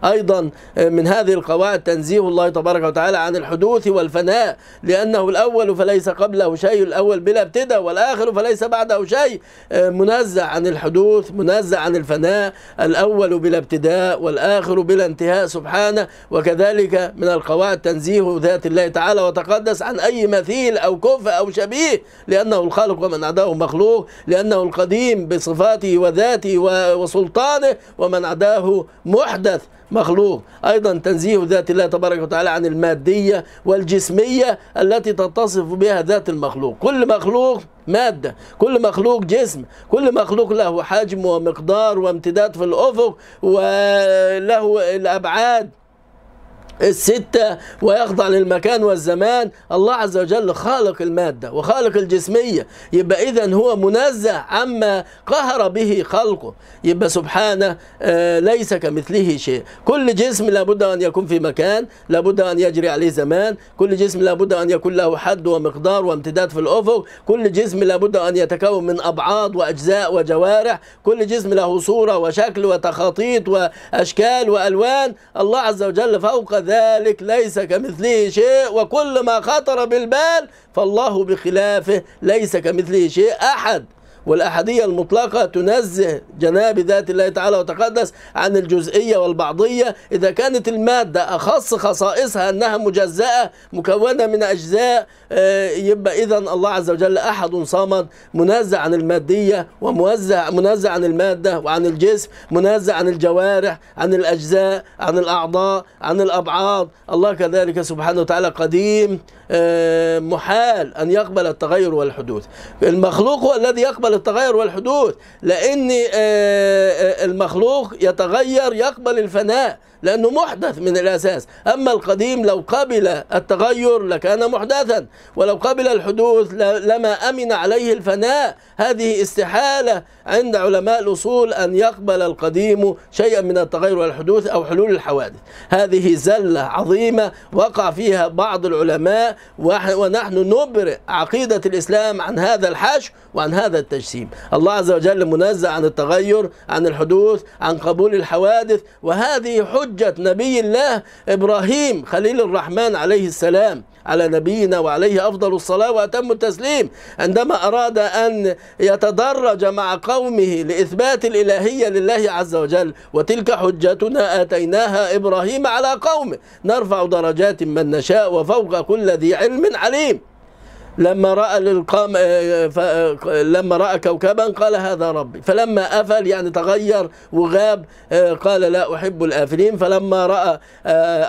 أيضا من هذه القواعد تنزيه الله تبارك وتعالى عن الحدوث والفناء، لأنه الأول فليس قبله شيء، الأول بلا ابتداء، والآخر فليس بعده شيء. منزه عن الحدوث، منزه عن الفناء، الأول بلا ابتداء والآخر بلا انتهاء سبحانه. وكذلك من القواعد تنزيه ذات الله تعالى وتقدس عن أي مثيل أو كفء أو شبيه، لأنه الخالق ومن عداه مخلوق، لأنه القديم بصفاته وذاته وسلطانه، ومن عداه محدث مخلوق. أيضا تنزيه ذات الله تبارك وتعالى عن المادية والجسمية التي تتصف بها ذات المخلوق. كل مخلوق مادة، كل مخلوق جسم، كل مخلوق له حجم ومقدار وامتداد في الأفق وله الأبعاد الستة ويخضع للمكان والزمان. الله عز وجل خالق المادة وخالق الجسمية، يبقى إذن هو منزه عما قهر به خلقه، يبقى سبحانه ليس كمثله شيء. كل جسم لابد أن يكون في مكان، لابد أن يجري عليه زمان، كل جسم لابد أن يكون له حد ومقدار وامتداد في الأفق، كل جسم لابد أن يتكون من أبعاد وأجزاء وجوارح، كل جسم له صورة وشكل وتخاطيط وأشكال وألوان. الله عز وجل فوق ذلك ليس كمثله شيء، وكل ما خطر بالبال فالله بخلافه ليس كمثله شيء أحد. والأحدية المطلقة تنزه جناب ذات الله تعالى وتقدس عن الجزئية والبعضية. إذا كانت المادة أخص خصائصها أنها مجزأة مكونة من أجزاء، يبقى إذن الله عز وجل أحد صمد، منزه عن المادية ومنزه عن المادة وعن الجسم، منزه عن الجوارح، عن الأجزاء، عن الأعضاء، عن الأبعاد. الله كذلك سبحانه وتعالى قديم، محال أن يقبل التغير والحدوث. المخلوق هو الذي يقبل التغير والحدوث، لأن المخلوق يتغير يقبل الفناء لأنه محدث من الأساس. أما القديم لو قبل التغير لكان محدثا، ولو قبل الحدوث لما أمن عليه الفناء. هذه استحالة عند علماء الأصول أن يقبل القديم شيئا من التغير والحدوث أو حلول الحوادث. هذه زلة عظيمة وقع فيها بعض العلماء، ونحن نبرئ عقيدة الإسلام عن هذا الحشو وعن هذا التجسيم. الله عز وجل منزه عن التغير، عن الحدوث، عن قبول الحوادث. وهذه حجة نبي الله إبراهيم خليل الرحمن عليه السلام على نبينا وعليه أفضل الصلاة وأتم التسليم، عندما أراد أن يتدرج مع قومه لإثبات الإلهية لله عز وجل. وتلك حجتنا آتيناها إبراهيم على قومه نرفع درجات من نشاء وفوق كل ذي علم عليم. لما رأى كوكبا قال هذا ربي، فلما أفل يعني تغير وغاب قال لا أحب الآفلين. فلما رأى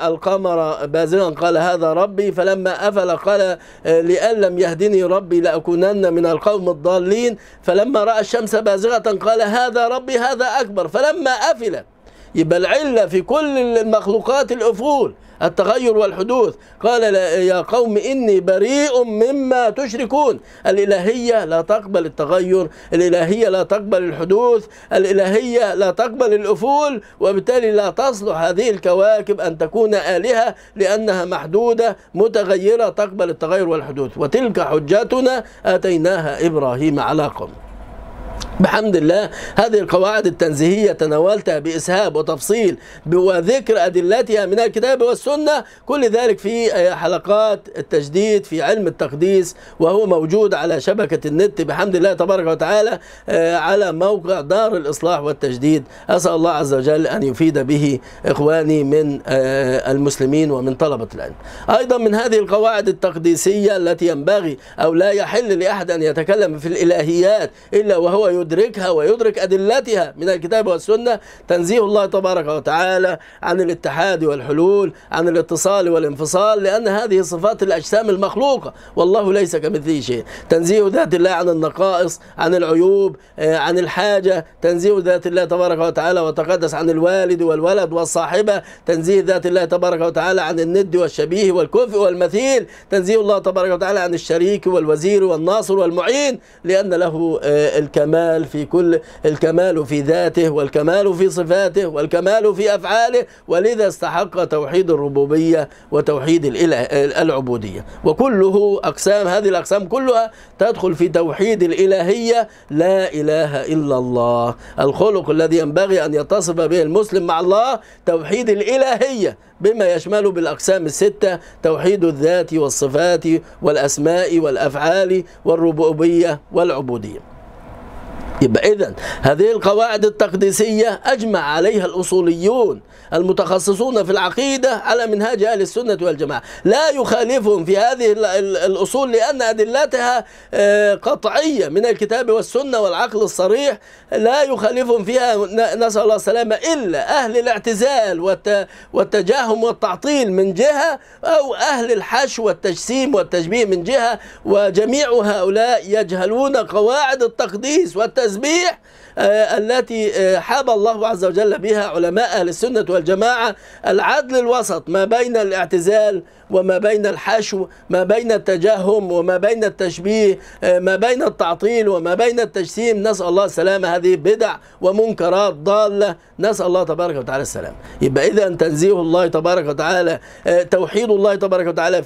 القمر بازغا قال هذا ربي، فلما أفل قال لأن لم يهدني ربي لأكونن من القوم الضالين. فلما رأى الشمس بازغة قال هذا ربي هذا أكبر، فلما أفل. يبقى العلة في كل المخلوقات الأفول، التغير والحدوث. قال يا قوم إني بريء مما تشركون. الإلهية لا تقبل التغير، الإلهية لا تقبل الحدوث، الإلهية لا تقبل الأفول، وبالتالي لا تصلح هذه الكواكب أن تكون آلهة لأنها محدودة متغيرة تقبل التغير والحدوث. وتلك حجتنا آتيناها إبراهيم على قوم. بحمد الله هذه القواعد التنزيهية تناولتها بإسهاب وتفصيل وذكر أدلتها من الكتاب والسنة، كل ذلك في حلقات التجديد في علم التقديس، وهو موجود على شبكة النت بحمد الله تبارك وتعالى على موقع دار الإصلاح والتجديد. أسأل الله عز وجل أن يفيد به إخواني من المسلمين ومن طلبة العلم. أيضا من هذه القواعد التقديسية التي ينبغي أو لا يحل لأحد أن يتكلم في الإلهيات إلا وهو يدركها ويدرك أدلتها من الكتاب والسنة، تنزيه الله تبارك وتعالى عن الاتحاد والحلول، عن الاتصال والانفصال، لأن هذه صفات الأجسام المخلوقة والله ليس كمثله شيء. تنزيه ذات الله عن النقائص، عن العيوب، عن الحاجة. تنزيه ذات الله تبارك وتعالى وتقدس عن الوالد والولد والصاحبة. تنزيه ذات الله تبارك وتعالى عن الند والشبيه والكفء والمثيل. تنزيه الله تبارك وتعالى عن الشريك والوزير والناصر والمعين، لأن له الكمال في كل الكمال في ذاته والكمال في صفاته والكمال في أفعاله، ولذا استحق توحيد الربوبية وتوحيد العبودية. وكله أقسام، هذه الأقسام كلها تدخل في توحيد الإلهية، لا إله إلا الله. الخلق الذي ينبغي أن يتصف به المسلم مع الله توحيد الإلهية بما يشمل بالأقسام الستة: توحيد الذات والصفات والأسماء والأفعال والربوبية والعبودية. يبقى إذن هذه القواعد التقديسية أجمع عليها الأصوليون المتخصصون في العقيدة على منهاج أهل السنة والجماعة، لا يخالفهم في هذه الأصول لأن أدلتها قطعية من الكتاب والسنة والعقل الصريح، لا يخالفهم فيها نسأل الله السلامة إلا أهل الاعتزال والتجاهم والتعطيل من جهة، أو أهل الحشو والتجسيم والتشبيه من جهة. وجميع هؤلاء يجهلون قواعد التقديس والتسبيح التي حاب الله عز وجل بها علماء أهل السنة والجماعة، العدل الوسط ما بين الاعتزال وما بين الحشو، ما بين التجهم وما بين التشبيه، ما بين التعطيل وما بين التجسيم. نسأل الله السلامة. هذه بدع ومنكرات ضالة، نسأل الله تبارك وتعالى السلام. يبقى إذا تنزيه الله تبارك وتعالى، توحيد الله تبارك وتعالى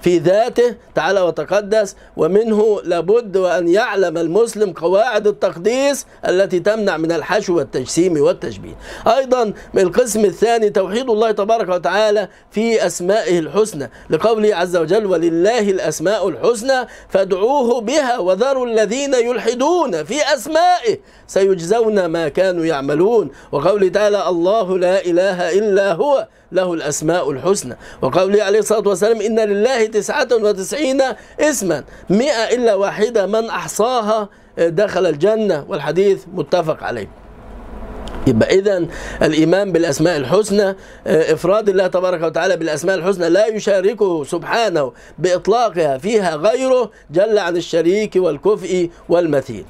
في ذاته تعالى وتقدس، ومنه لابد وأن يعلم المسلم قواعد التقديس التي تمنع من الحشو والتجسيم والتشبيه. أيضا القسم الثاني توحيد الله تبارك وتعالى في أسمائه الحسنى، لقوله عز وجل: ولله الأسماء الحسنى فادعوه بها وذروا الذين يلحدون في أسمائه سيجزون ما كانوا يعملون. وقوله تعالى: الله لا إله إلا هو له الأسماء الحسنى. وقوله عليه الصلاة والسلام: إن لله 99 اسما 100 إلا واحدة من أحصاها دخل الجنة، والحديث متفق عليه. يبقى إذن الإيمان بالأسماء الحسنى، إفراد الله تبارك وتعالى بالأسماء الحسنى، لا يشاركه سبحانه بإطلاقها فيها غيره جل عن الشريك والكفء والمثيل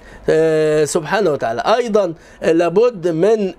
سبحانه وتعالى. أيضا لابد من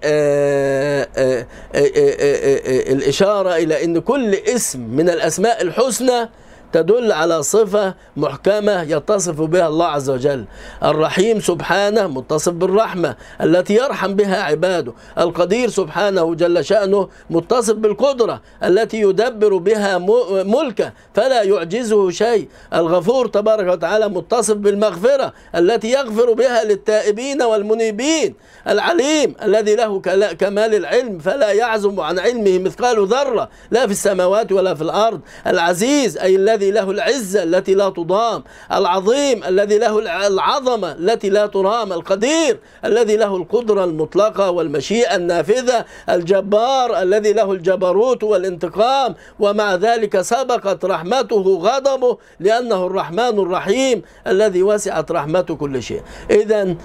الإشارة إلى أن كل اسم من الأسماء الحسنى تدل على صفة محكمة يتصف بها الله عز وجل. الرحيم سبحانه متصف بالرحمة التي يرحم بها عباده. القدير سبحانه جل شأنه متصف بالقدرة التي يدبر بها ملكه فلا يعجزه شيء. الغفور تبارك وتعالى متصف بالمغفرة التي يغفر بها للتائبين والمنيبين. العليم الذي له كمال العلم فلا يعزم عن علمه مثقال ذرة لا في السماوات ولا في الأرض. العزيز أي الذي له العزة التي لا تضام. العظيم الذي له العظمة التي لا ترام. القدير الذي له القدرة المطلقة والمشيئة النافذة. الجبار الذي له الجبروت والانتقام، ومع ذلك سبقت رحمته غضبه لأنه الرحمن الرحيم الذي وسعت رحمته كل شيء. إذن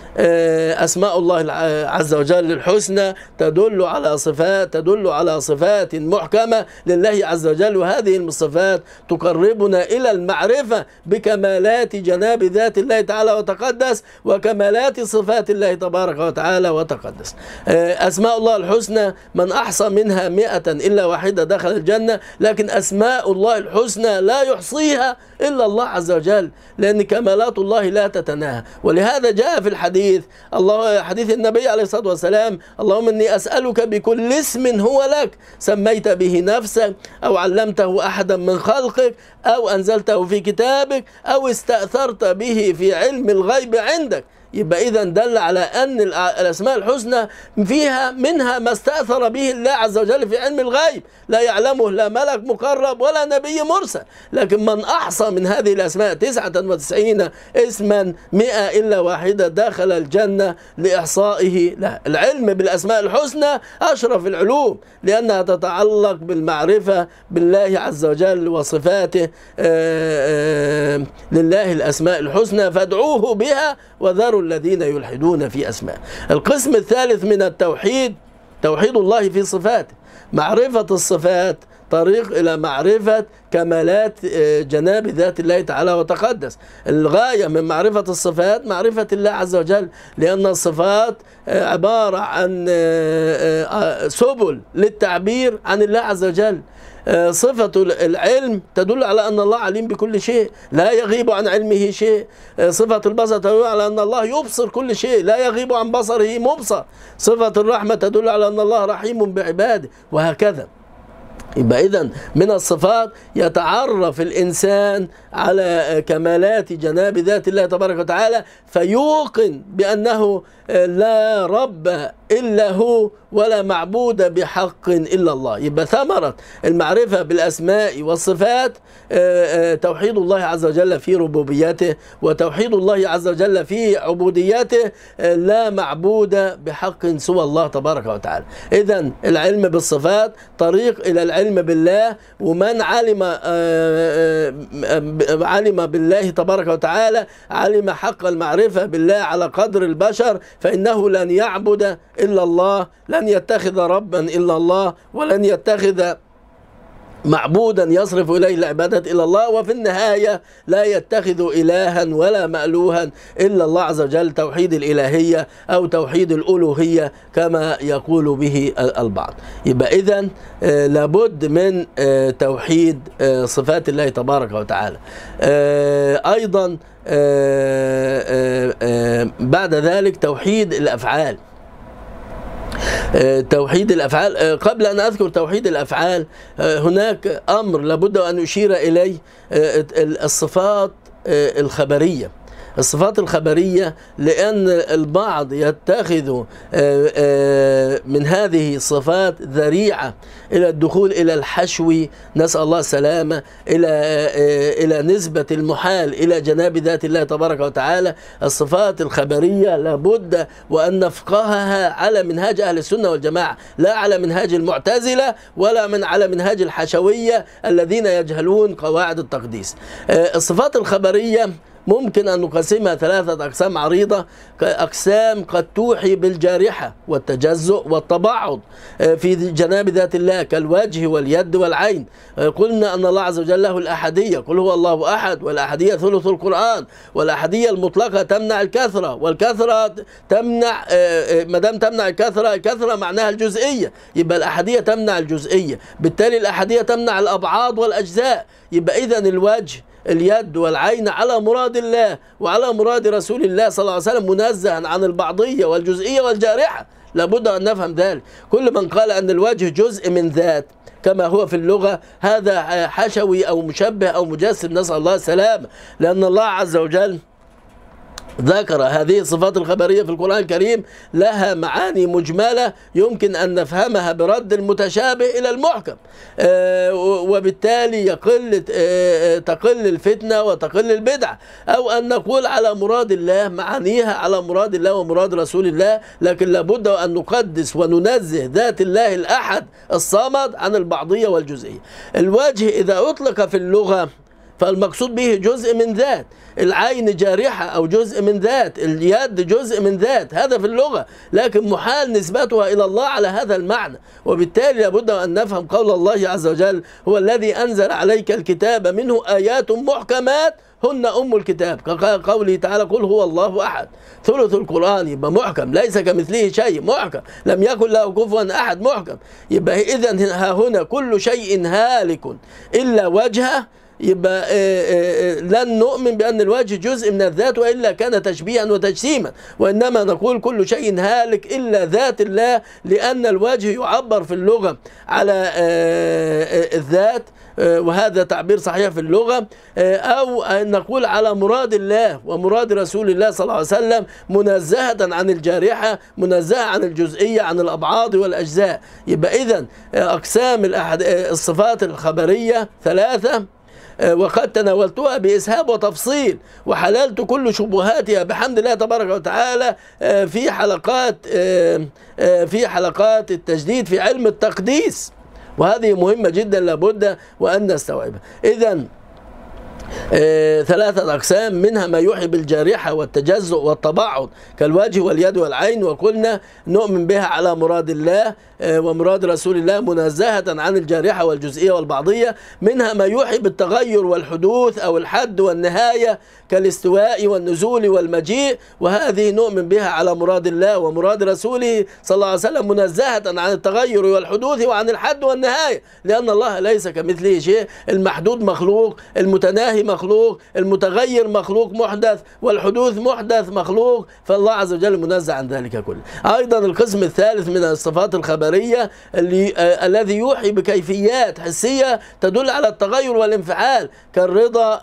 أسماء الله عز وجل الحسنى تدل على صفات محكمة لله عز وجل، وهذه الصفات تقربنا إلى المعرفة بكمالات جناب ذات الله تعالى وتقدس وكمالات صفات الله تبارك وتعالى وتقدس. أسماء الله الحسنى من أحصى منها 100 إلا واحدة دخل الجنة، لكن أسماء الله الحسنى لا يحصيها إلا الله عز وجل، لأن كمالات الله لا تتناهى. ولهذا جاء في الحديث حديث النبي عليه الصلاة والسلام: اللهم إني أسألك بكل اسم هو لك سميت به نفسك أو علمته أحدا من خلقك أو أنزلته في كتابك أو استأثرت به في علم الغيب عندك. يبقى إذا دل على أن الأسماء الحسنى منها ما استأثر به الله عز وجل في علم الغيب، لا يعلمه لا ملك مقرب ولا نبي مرسل. لكن من أحصى من هذه الأسماء 99 اسما 100 إلا واحدة دخل الجنة لإحصائه له. العلم بالأسماء الحسنى أشرف العلوم، لأنها تتعلق بالمعرفة بالله عز وجل وصفاته. لله الأسماء الحسنى فادعوه بها وذروا الذين يلحدون في أسماء. القسم الثالث من التوحيد توحيد الله في صفاته. معرفة الصفات طريق إلى معرفة كمالات جناب ذات الله تعالى وتقدس. الغاية من معرفة الصفات معرفة الله عز وجل، لأن الصفات عبارة عن سبل للتعبير عن الله عز وجل. صفة العلم تدل على أن الله عليم بكل شيء لا يغيب عن علمه شيء. صفة البصر تدل على أن الله يبصر كل شيء لا يغيب عن بصره مبصر. صفة الرحمة تدل على أن الله رحيم بعباده، وهكذا. يبقى إذن من الصفات يتعرف الإنسان على كمالات جناب ذات الله تبارك وتعالى، فيوقن بأنه لا رب إلا هو ولا معبود بحق إلا الله. يبقى ثمرة المعرفة بالأسماء والصفات توحيد الله عز وجل في ربوبيته، وتوحيد الله عز وجل في عبوديته، لا معبود بحق سوى الله تبارك وتعالى. إذن العلم بالصفات طريق إلى العلم بالله، ومن علم بالله تبارك وتعالى علم حق المعرفة بالله على قدر البشر، فإنه لن يعبد إلا الله، لن يتخذ ربا إلا الله، ولن يتخذ معبودا يصرف إليه العبادة إلا الله، وفي النهاية لا يتخذ إلها ولا مألوها إلا الله عز وجل، توحيد الإلهية أو توحيد الألوهية كما يقول به البعض. يبقى إذن لابد من توحيد صفات الله تبارك وتعالى. أيضا بعد ذلك توحيد الأفعال. توحيد الأفعال، قبل أن أذكر توحيد الأفعال هناك أمر لابد أن أشير إليه، الصفات الخبرية. الصفات الخبرية، لأن البعض يتخذ من هذه الصفات ذريعة إلى الدخول إلى الحشو، نسأل الله السلامة، إلى نسبة المحال إلى جناب ذات الله تبارك وتعالى. الصفات الخبرية لابد وأن نفقهها على منهاج أهل السنة والجماعة، لا على منهاج المعتزلة ولا على منهاج الحشوية الذين يجهلون قواعد التقديس. الصفات الخبرية ممكن أن نقسمها 3 أقسام عريضة، أقسام قد توحي بالجارحة والتجزؤ والتبعض في جناب ذات الله كالوجه واليد والعين. قلنا أن الله عز وجل له الأحدية، قل هو الله أحد، والأحدية ثلث القرآن، والأحدية المطلقة تمنع الكثرة، والكثرة تمنع، ما دام تمنع الكثرة معناها الجزئية، يبقى الأحدية تمنع الجزئية، بالتالي الأحدية تمنع الأبعاض والأجزاء. يبقى إذن الوجه اليد والعين على مراد الله وعلى مراد رسول الله صلى الله عليه وسلم، منزها عن البعضية والجزئية والجارحة. لابد أن نفهم ذلك. كل من قال أن الوجه جزء من ذات كما هو في اللغة هذا حشوي أو مشبه أو مجسم، نسأل الله السلامة، لأن الله عز وجل ذكر هذه الصفات الخبرية في القرآن الكريم لها معاني مجملة يمكن أن نفهمها برد المتشابه إلى المحكم، وبالتالي تقل الفتنة وتقل البدعة، أو أن نقول على مراد الله معانيها على مراد الله ومراد رسول الله، لكن لابد أن نقدس وننزه ذات الله الأحد الصمد عن البعضية والجزئية. الوجه إذا أطلق في اللغة فالمقصود به جزء من ذات، العين جارحة أو جزء من ذات، اليد جزء من ذات، هذا في اللغة، لكن محال نسبتها إلى الله على هذا المعنى. وبالتالي لابد أن نفهم قول الله عز وجل: هو الذي أنزل عليك الكتاب منه آيات محكمات هن أم الكتاب، كقوله تعالى: قل هو الله أحد. ثلث القرآن يبقى محكم، ليس كمثله شيء، محكم، لم يكن له كفوا أحد، محكم. يبقى إذن ها هنا كل شيء هالك إلا وجهه، يبقى لن نؤمن بأن الوجه جزء من الذات وإلا كان تشبيها وتجسيما، وإنما نقول كل شيء هالك إلا ذات الله، لأن الوجه يعبر في اللغة على الذات، وهذا تعبير صحيح في اللغة، أو نقول على مراد الله ومراد رسول الله صلى الله عليه وسلم، منزهة عن الجارحة، منزهة عن الجزئية، عن الأبعاد والأجزاء. يبقى إذن أقسام الصفات الخبرية ثلاثة، وقد تناولتها بإسهاب وتفصيل، وحللت كل شبهاتها بحمد الله تبارك وتعالى في حلقات التجديد في علم التقديس، وهذه مهمة جدا لابد وأن نستوعبها. إذن ثلاثة أقسام، منها ما يوحي بالجارحة والتجزؤ والتبعض كالوجه واليد والعين، وقلنا نؤمن بها على مراد الله ومراد رسول الله منزهة عن الجارحة والجزئية والبعضية. منها ما يوحي بالتغير والحدوث أو الحد والنهاية كالاستواء والنزول والمجيء، وهذه نؤمن بها على مراد الله ومراد رسوله صلى الله عليه وسلم منزهة عن التغير والحدوث وعن الحد والنهاية، لأن الله ليس كمثله شيء. المحدود مخلوق، المتناهي مخلوق، المتغير مخلوق محدث، والحدوث محدث مخلوق، فالله عز وجل منزه عن ذلك كله. أيضا القسم الثالث من الصفات الخبرية الذي يوحي بكيفيات حسية تدل على التغير والانفعال كالرضا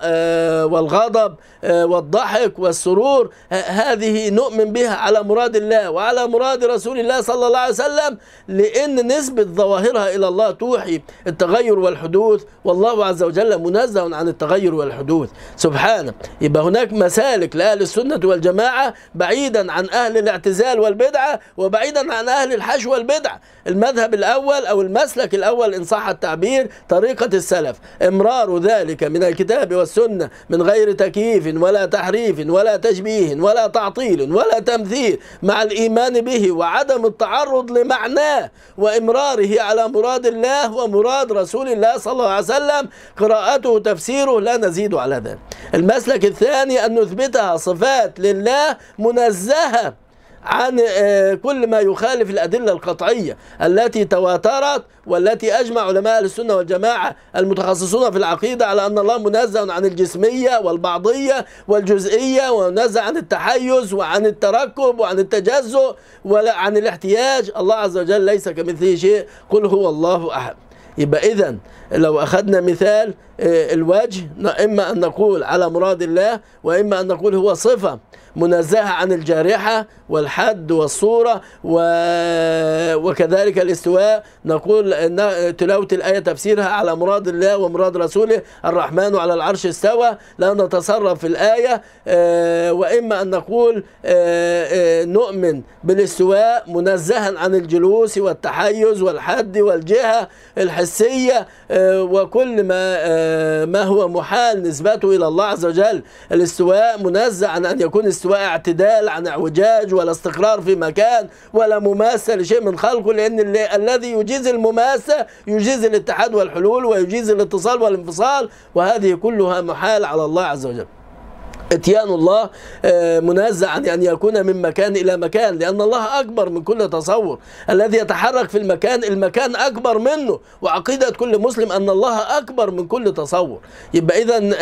والغضب والضحك والسرور، هذه نؤمن بها على مراد الله وعلى مراد رسول الله صلى الله عليه وسلم، لأن نسبة ظواهرها إلى الله توحي التغير والحدوث، والله عز وجل منزه عن التغير والحدوث سبحانه. يبقى هناك مسالك لأهل السنة والجماعة بعيدا عن أهل الاعتزال والبدعة وبعيدا عن أهل الحشو والبدعة. المذهب الأول أو المسلك الأول إن صح التعبير طريقة السلف، إمرار ذلك من الكتاب والسنة من غير تكييف ولا تحريف ولا تشبيه ولا تعطيل ولا تمثيل، مع الإيمان به وعدم التعرض لمعناه وإمراره على مراد الله ومراد رسول الله صلى الله عليه وسلم، قراءته وتفسيره، لا نزيد على ذلك. المسلك الثاني أن نثبتها صفات لله منزهة عن كل ما يخالف الأدلة القطعية التي تواترت والتي أجمع علماء السنة والجماعة المتخصصون في العقيدة على أن الله منزه عن الجسمية والبعضية والجزئية، ومنزه عن التحيز وعن التركب وعن التجزؤ وعن الاحتياج. الله عز وجل ليس كمثله شيء، قل هو الله أحد. يبقى إذن لو أخذنا مثال الوجه، إما أن نقول على مراد الله، وإما أن نقول هو صفة منزهة عن الجارحة والحد والصورة، وكذلك الاستواء نقول أن تلاوة الآية تفسيرها على مراد الله ومراد رسوله، الرحمن على العرش استوى، لا نتصرف في الآية. وإما أن نقول نؤمن بالاستواء منزها عن الجلوس والتحيز والحد والجهة الحسية وكل ما هو محال نسبته إلى الله عز وجل. الاستواء منزه عن أن يكون استواء اعتدال، عن اعوجاج ولا استقرار في مكان ولا مماسة لشيء من خلقه، لأن الذي يجيز المماسة يجيز الاتحاد والحلول ويجيز الاتصال والانفصال، وهذه كلها محال على الله عز وجل. اتيان الله منزه عن أن يكون من مكان إلى مكان، لأن الله أكبر من كل تصور. الذي يتحرك في المكان أكبر منه، وعقيدة كل مسلم أن الله أكبر من كل تصور. يبقى إذن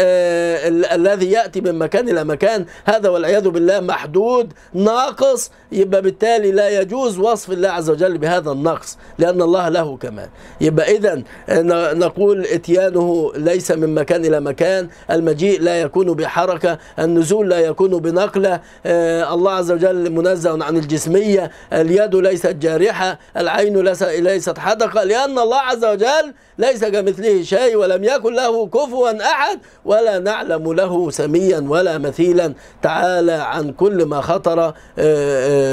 الذي يأتي من مكان إلى مكان هذا والعياذ بالله محدود ناقص، يبقى بالتالي لا يجوز وصف الله عز وجل بهذا النقص، لأن الله له كمال. يبقى إذن نقول اتيانه ليس من مكان إلى مكان، المجيء لا يكون بحركة، النزول لا يكون بنقلة، الله عز وجل منزه عن الجسمية، اليد ليست جارحة، العين ليست حدقة، لأن الله عز وجل ليس كمثله شيء ولم يكن له كفوا أحد، ولا نعلم له سميا ولا مثيلا، تعالى عن كل ما خطر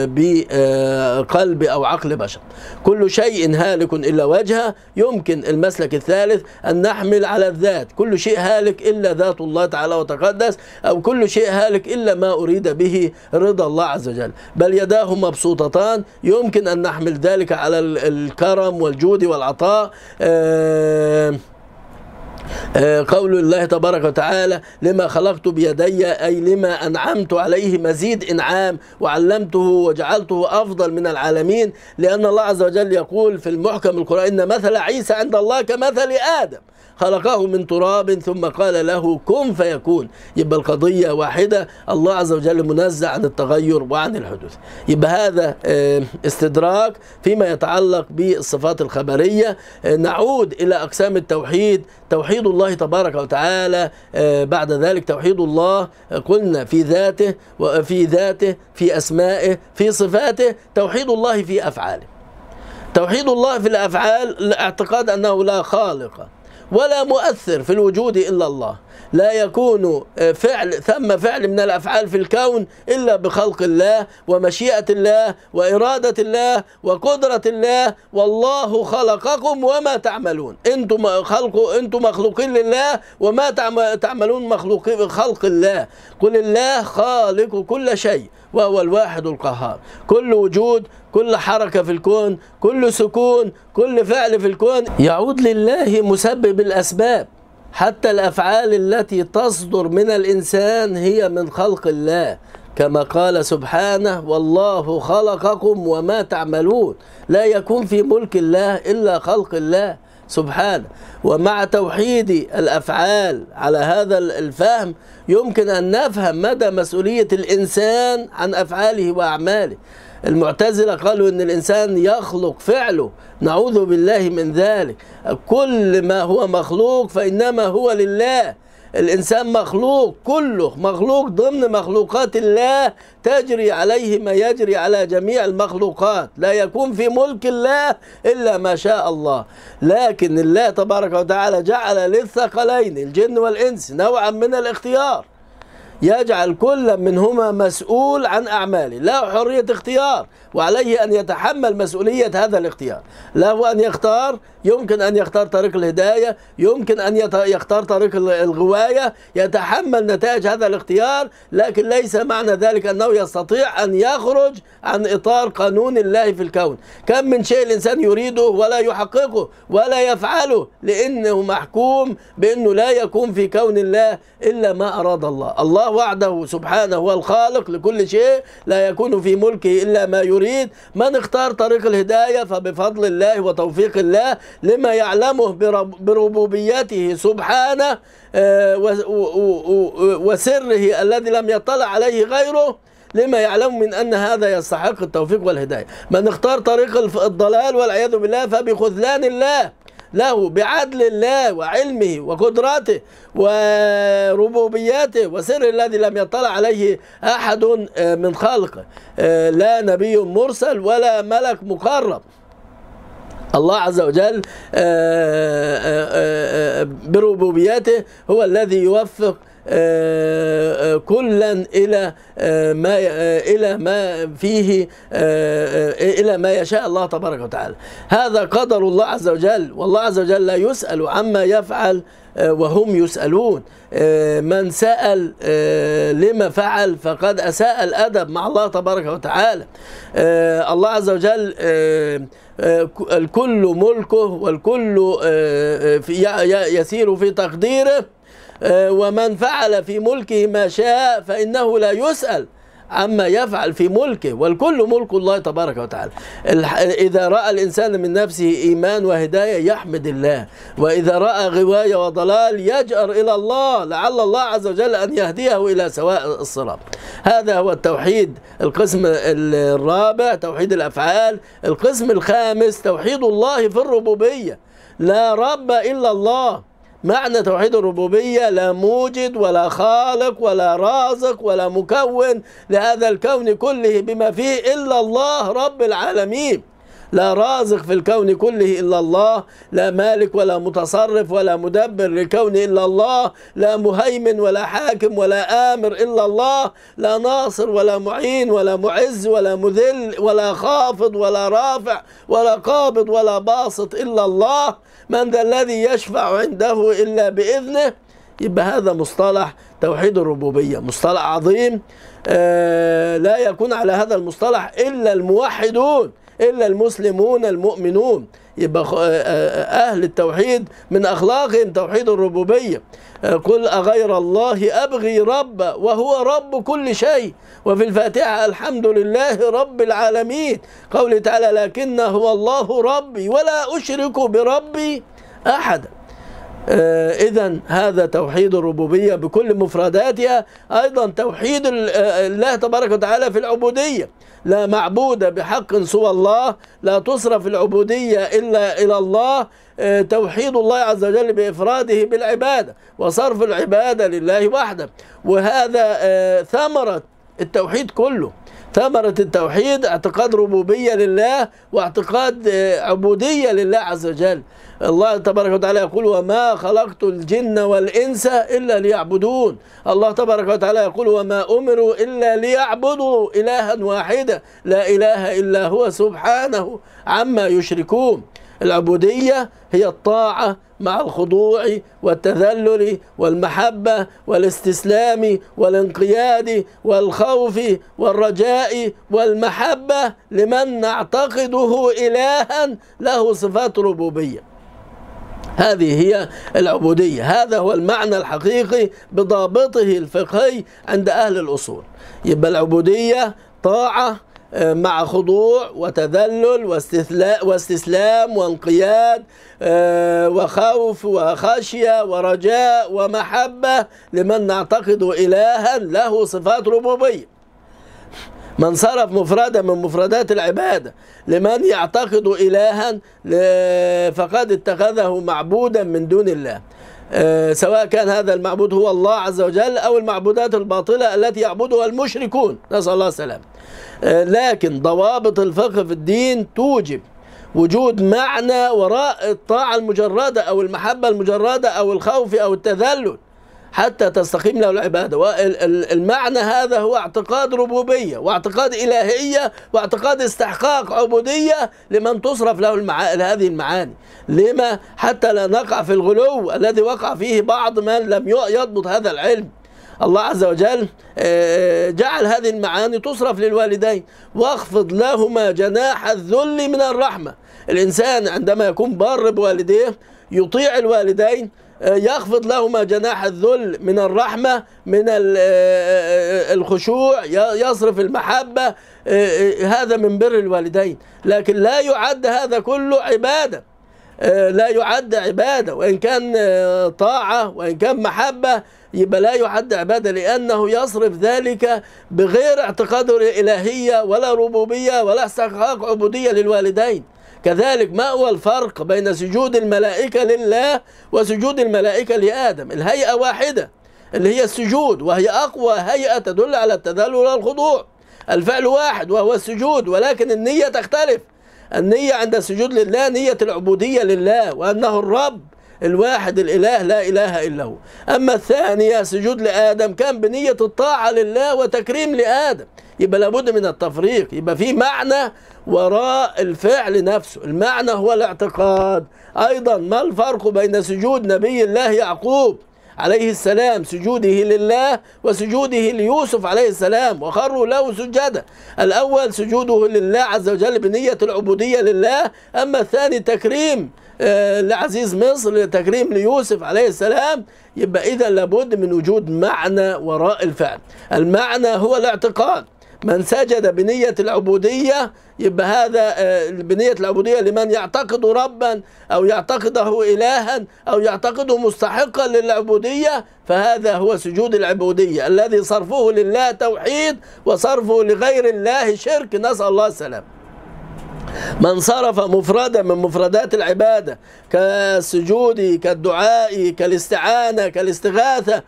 بقلب أو عقل بشر. كل شيء هالك إلا وجهه. يمكن المسلك الثالث أن نحمل على الذات، كل شيء هالك إلا ذات الله تعالى وتقدس، أو كل شيء هالك إلا ما أريد به رضا الله عز وجل، بل يداه مبسوطتان. يمكن أن نحمل ذلك على الكرم والجود والعطاء، قول الله تبارك وتعالى لما خلقت بيدي، أي لما أنعمت عليه مزيد إنعام وعلمته وجعلته أفضل من العالمين، لأن الله عز وجل يقول في المحكم القرآن إن مثل عيسى عند الله كمثل آدم خلقه من تراب ثم قال له كن فيكون. يبقى القضية واحدة، الله عز وجل منزه عن التغير وعن الحدوث. يبقى هذا استدراك فيما يتعلق بالصفات الخبرية. نعود إلى أقسام التوحيد. توحيد الله تبارك وتعالى، بعد ذلك توحيد الله قلنا في ذاته في أسمائه في صفاته. توحيد الله في أفعاله. توحيد الله في الأفعال الاعتقاد أنه لا خالق ولا مؤثر في الوجود إلا الله. لا يكون ثم فعل من الأفعال في الكون إلا بخلق الله ومشيئة الله وإرادة الله وقدرة الله. والله خلقكم وما تعملون. أنتم مخلوقين لله وما تعملون مخلوقين خلق الله. قل الله خالق كل شيء وهو الواحد القهار. كل وجود، كل حركة في الكون، كل سكون، كل فعل في الكون يعود لله مسبب الأسباب. حتى الأفعال التي تصدر من الإنسان هي من خلق الله، كما قال سبحانه والله خلقكم وما تعملون. لا يكون في ملك الله إلا خلق الله سبحانه. ومع توحيد الأفعال على هذا الفهم يمكن أن نفهم مدى مسؤولية الإنسان عن أفعاله وأعماله. المعتزلة قالوا إن الإنسان يخلق فعله، نعوذ بالله من ذلك. كل ما هو مخلوق فإنما هو لله. الإنسان مخلوق، كله مخلوق ضمن مخلوقات الله، تجري عليه ما يجري على جميع المخلوقات. لا يكون في ملك الله إلا ما شاء الله. لكن الله تبارك وتعالى جعل للثقلين الجن والإنس نوعا من الاختيار، يجعل كل منهما مسؤول عن أعماله، له حرية اختيار وعليه أن يتحمل مسؤولية هذا الاختيار. له أن يختار، يمكن أن يختار طريق الهداية، يمكن أن يختار طريق الغواية، يتحمل نتائج هذا الاختيار. لكن ليس معنى ذلك أنه يستطيع أن يخرج عن إطار قانون الله في الكون. كم من شيء الإنسان يريده ولا يحققه ولا يفعله، لأنه محكوم بأنه لا يكون في كون الله إلا ما أراد الله. الله وحده سبحانه هو الخالق لكل شيء، لا يكون في ملكه إلا ما يريد. من اختار طريق الهداية فبفضل الله وتوفيق الله لما يعلمه بربوبيته سبحانه وسره الذي لم يطلع عليه غيره، لما يعلم من أن هذا يستحق التوفيق والهداية. من اختار طريق الضلال والعياذ بالله فبخذلان الله له، بعدل الله وعلمه وقدرته وربوبيته وسر الذي لم يطلع عليه أحد من خلقه، لا نبي مرسل ولا ملك مقرب. الله عز وجل بربوبيته هو الذي يوفق كلا إلى ما فيه إلى ما يشاء الله تبارك وتعالى. هذا قدر الله عز وجل، والله عز وجل لا يسأل عما يفعل وهم يسألون. من سأل لما فعل فقد أساء الأدب مع الله تبارك وتعالى. الله عز وجل الكل ملكه والكل يسير في تقديره، ومن فعل في ملكه ما شاء فإنه لا يسأل عما يفعل في ملكه، والكل ملك الله تبارك وتعالى. إذا رأى الإنسان من نفسه إيمان وهداية يحمد الله، وإذا رأى غواية وضلال يجأر إلى الله لعل الله عز وجل أن يهديه إلى سواء الصراط. هذا هو التوحيد القسم الرابع، توحيد الأفعال. القسم الخامس توحيد الله في الربوبية. لا رب إلا الله. معنى توحيد الربوبية لا موجد ولا خالق ولا رازق ولا مكون لهذا الكون كله بما فيه إلا الله رب العالمين. لا رازق في الكون كله إلا الله، لا مالك ولا متصرف ولا مدبر للكون إلا الله، لا مهيمن ولا حاكم ولا آمر إلا الله، لا ناصر ولا معين ولا معز ولا مذل ولا خافض ولا رافع ولا قابض ولا باسط إلا الله. من ذا الذي يشفع عنده إلا بإذنه. يبقى هذا مصطلح توحيد الربوبية، مصطلح عظيم. لا يكون على هذا المصطلح إلا الموحدون، إلا المسلمون المؤمنون. يبقى أهل التوحيد من أخلاقهم توحيد الربوبية. قل أغير الله أبغي ربا وهو رب كل شيء. وفي الفاتحة الحمد لله رب العالمين. قوله تعالى لكن هو الله ربي ولا أشرك بربي أحدا. إذن هذا توحيد الربوبية بكل مفرداتها. أيضا توحيد الله تبارك وتعالى في العبودية، لا معبود بحق سوى الله، لا تصرف العبودية إلا إلى الله. توحيد الله عز وجل بإفراده بالعبادة وصرف العبادة لله وحده، وهذا ثمرة التوحيد كله. ثمرة التوحيد اعتقاد ربوبية لله واعتقاد عبودية لله عز وجل. الله تبارك وتعالى يقول: وما خلقت الجن والإنس إلا ليعبدون. الله تبارك وتعالى يقول: وما أمروا إلا ليعبدوا إلها واحدا لا إله إلا هو سبحانه عما يشركون. العبودية هي الطاعة مع الخضوع والتذلل والمحبة والاستسلام والانقياد والخوف والرجاء والمحبة لمن نعتقده إلها له صفات ربوبية. هذه هي العبودية، هذا هو المعنى الحقيقي بضابطه الفقهي عند أهل الأصول. يبقى العبودية طاعة مع خضوع وتذلل واستسلام وانقياد وخوف وخشية ورجاء ومحبة لمن نعتقد إلها له صفات ربوبية. من صرف مفردة من مفردات العبادة لمن يعتقد إلها فقد اتخذه معبودا من دون الله، سواء كان هذا المعبود هو الله عز وجل أو المعبودات الباطلة التي يعبدها المشركون، نسأل الله السلام. لكن ضوابط الفقه في الدين توجب وجود معنى وراء الطاعة المجردة أو المحبة المجردة أو الخوف أو التذلل حتى تستقيم له العبادة. والمعنى هذا هو اعتقاد ربوبية واعتقاد إلهية واعتقاد استحقاق عبودية لمن تصرف له هذه المعاني. لما؟ حتى لا نقع في الغلو الذي وقع فيه بعض من لم يضبط هذا العلم. الله عز وجل جعل هذه المعاني تصرف للوالدين: واخفض لهما جناح الذل من الرحمة. الإنسان عندما يكون بار بوالديه يطيع الوالدين يخفض لهما جناح الذل من الرحمة، من الخشوع، يصرف المحبة، هذا من بر الوالدين. لكن لا يعد هذا كله عبادة، لا يعد عبادة، وإن كان طاعة وإن كان محبة يبقى لا يعد عبادة، لأنه يصرف ذلك بغير اعتقاد الإلهية ولا ربوبية ولا استحقاق عبودية للوالدين. كذلك ما هو الفرق بين سجود الملائكة لله وسجود الملائكة لآدم؟ الهيئة واحدة اللي هي السجود، وهي أقوى هيئة تدل على التذلل والخضوع. الفعل واحد وهو السجود، ولكن النية تختلف. النية عند السجود لله نية العبودية لله، وأنه الرب الواحد الإله لا إله إلا هو. أما الثانية سجود لآدم كان بنية الطاعة لله وتكريم لآدم. يبقى لابد من التفريق، يبقى في معنى وراء الفعل نفسه. المعنى هو الاعتقاد. أيضا ما الفرق بين سجود نبي الله يعقوب عليه السلام سجوده لله وسجوده ليوسف عليه السلام وخروا له سجدا؟ الأول سجوده لله عز وجل بنية العبودية لله، أما الثاني تكريم لعزيز مصر، تكريم ليوسف عليه السلام. يبقى إذا لابد من وجود معنى وراء الفعل. المعنى هو الاعتقاد. من سجد بنية العبودية يبقى هذا بنية العبودية لمن يعتقد ربا أو يعتقده إلها أو يعتقده مستحقا للعبودية، فهذا هو سجود العبودية الذي صرفه لله توحيد وصرفه لغير الله شرك، نسأل الله السلام. من صرف مفردة من مفردات العبادة كالسجود كالدعاء كالاستعانة كالاستغاثة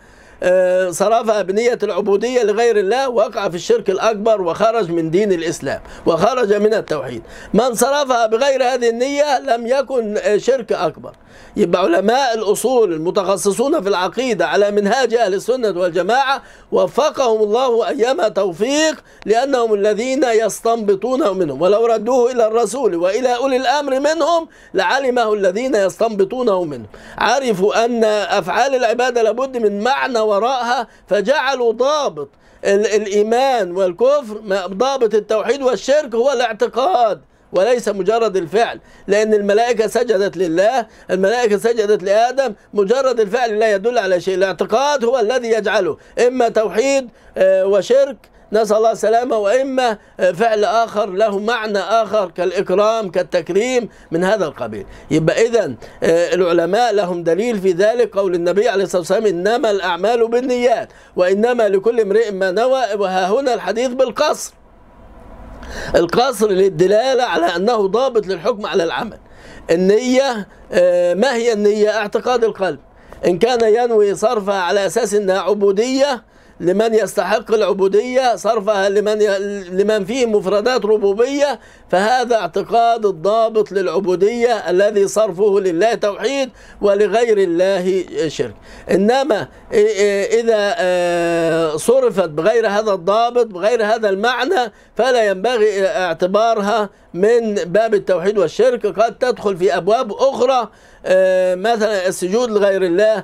صرفها بنية العبودية لغير الله وقع في الشرك الأكبر وخرج من دين الإسلام وخرج من التوحيد. من صرفها بغير هذه النية لم يكن شرك أكبر. يبقى علماء الأصول المتخصصون في العقيدة على منهاج أهل السنة والجماعة وفقهم الله أيما توفيق، لأنهم الذين يستنبطونه منهم، ولو ردوه إلى الرسول وإلى أولي الأمر منهم لعلمه الذين يستنبطونه منهم. عرفوا أن أفعال العبادة لابد من معنى وراءها، فجعلوا ضابط الإيمان والكفر، ضابط التوحيد والشرك هو الاعتقاد وليس مجرد الفعل. لأن الملائكة سجدت لله، الملائكة سجدت لآدم، مجرد الفعل لا يدل على شيء. الاعتقاد هو الذي يجعله إما توحيد وشرك نسأل الله السلامة، وإما فعل آخر له معنى آخر كالإكرام كالتكريم من هذا القبيل. يبقى إذن العلماء لهم دليل في ذلك قول النبي عليه الصلاة والسلام إنما الأعمال بالنيات وإنما لكل امرئ ما نوى. وها هنا الحديث بالقصر، القصر للدلالة على أنه ضابط للحكم على العمل. النية ما هي النية؟ اعتقاد القلب. إن كان ينوي صرفها على أساس أنها عبودية لمن يستحق العبودية، صرفها لمن فيه مفردات ربوبية، فهذا اعتقاد الضابط للعبودية الذي صرفه لله توحيد ولغير الله شرك. إنما إذا صرفت بغير هذا الضابط بغير هذا المعنى فلا ينبغي اعتبارها من باب التوحيد والشرك، قد تدخل في أبواب أخرى، مثلا السجود لغير الله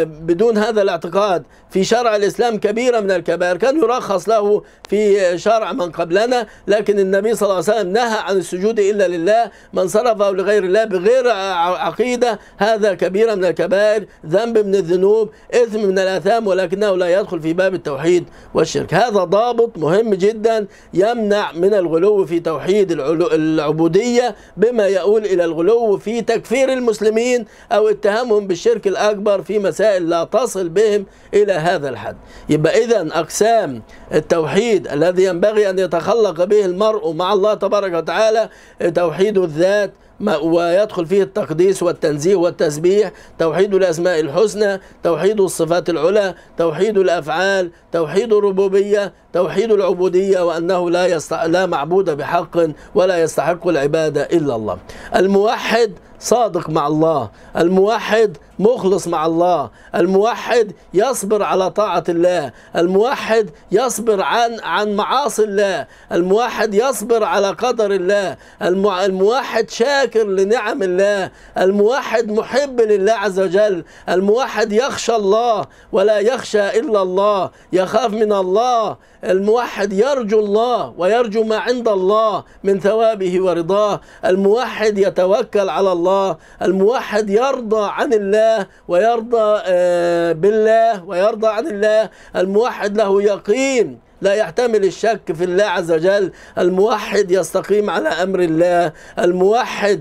بدون هذا الاعتقاد في شرع الإسلام كبيرة من الكبائر، كان يرخص له في شرع من قبلنا، لكن النبي صلى الله عليه وسلم نهى عن السجود إلا لله. من صرفه لغير الله بغير عقيدة هذا كبيرة من الكبائر، ذنب من الذنوب، إثم من الآثام، ولكنه لا يدخل في باب التوحيد والشرك. هذا ضابط مهم جدا يمنع من الغلو في توحيد العبودية بما يؤول إلى الغلو في تكفير المسلمين أو اتهامهم بالشرك الأكبر في مسائل لا تصل بهم إلى هذا الحد. يبقى إذن أقسام التوحيد الذي ينبغي أن يتخلق به المرء مع الله تبارك وتعالى: توحيد الذات ويدخل فيه التقديس والتنزيه والتسبيح، توحيد الأسماء الحسنى، توحيد الصفات العلى، توحيد الأفعال، توحيد الربوبية، توحيد العبودية، وأنه لا معبود بحق ولا يستحق العبادة إلا الله. الموحد صادق مع الله، الموحد مخلص مع الله، الموحد يصبر على طاعة الله، الموحد يصبر عن معاصي الله، الموحد يصبر على قدر الله، الموحد شاكر لنعم الله، الموحد محب لله عز وجل، الموحد يخشى الله ولا يخشى إلا الله، يخاف من الله، الموحد يرجو الله ويرجو ما عند الله من ثوابه ورضاه، الموحد يتوكل على الله، الموحد يرضى عن الله ويرضى بالله ويرضى عن الله، الموحد له يقين لا يحتمل الشك في الله عز وجل، الموحد يستقيم على أمر الله، الموحد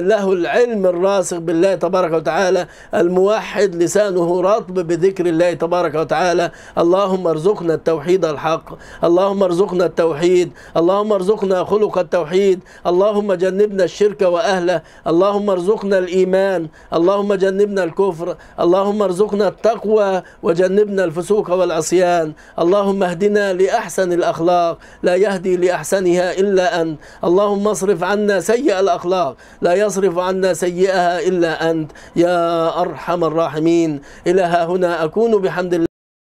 له العلم الراسخ بالله تبارك وتعالى، الموحد لسانه رطب بذكر الله تبارك وتعالى. اللهم ارزقنا التوحيد الحق، اللهم ارزقنا التوحيد، اللهم ارزقنا خلق التوحيد، اللهم جنبنا الشرك وأهله، اللهم ارزقنا الإيمان، اللهم جنبنا الكفر، اللهم ارزقنا التقوى وجنبنا الفسوق والعصيان، اللهم اهدنا لأحسن الأخلاق لا يهدي لأحسنها إلا أنت، اللهم اصرف عنا سيئ الأخلاق لا يصرف عنا سيئها إلا أنت يا أرحم الراحمين. إلى ها هنا أكون بحمد الله.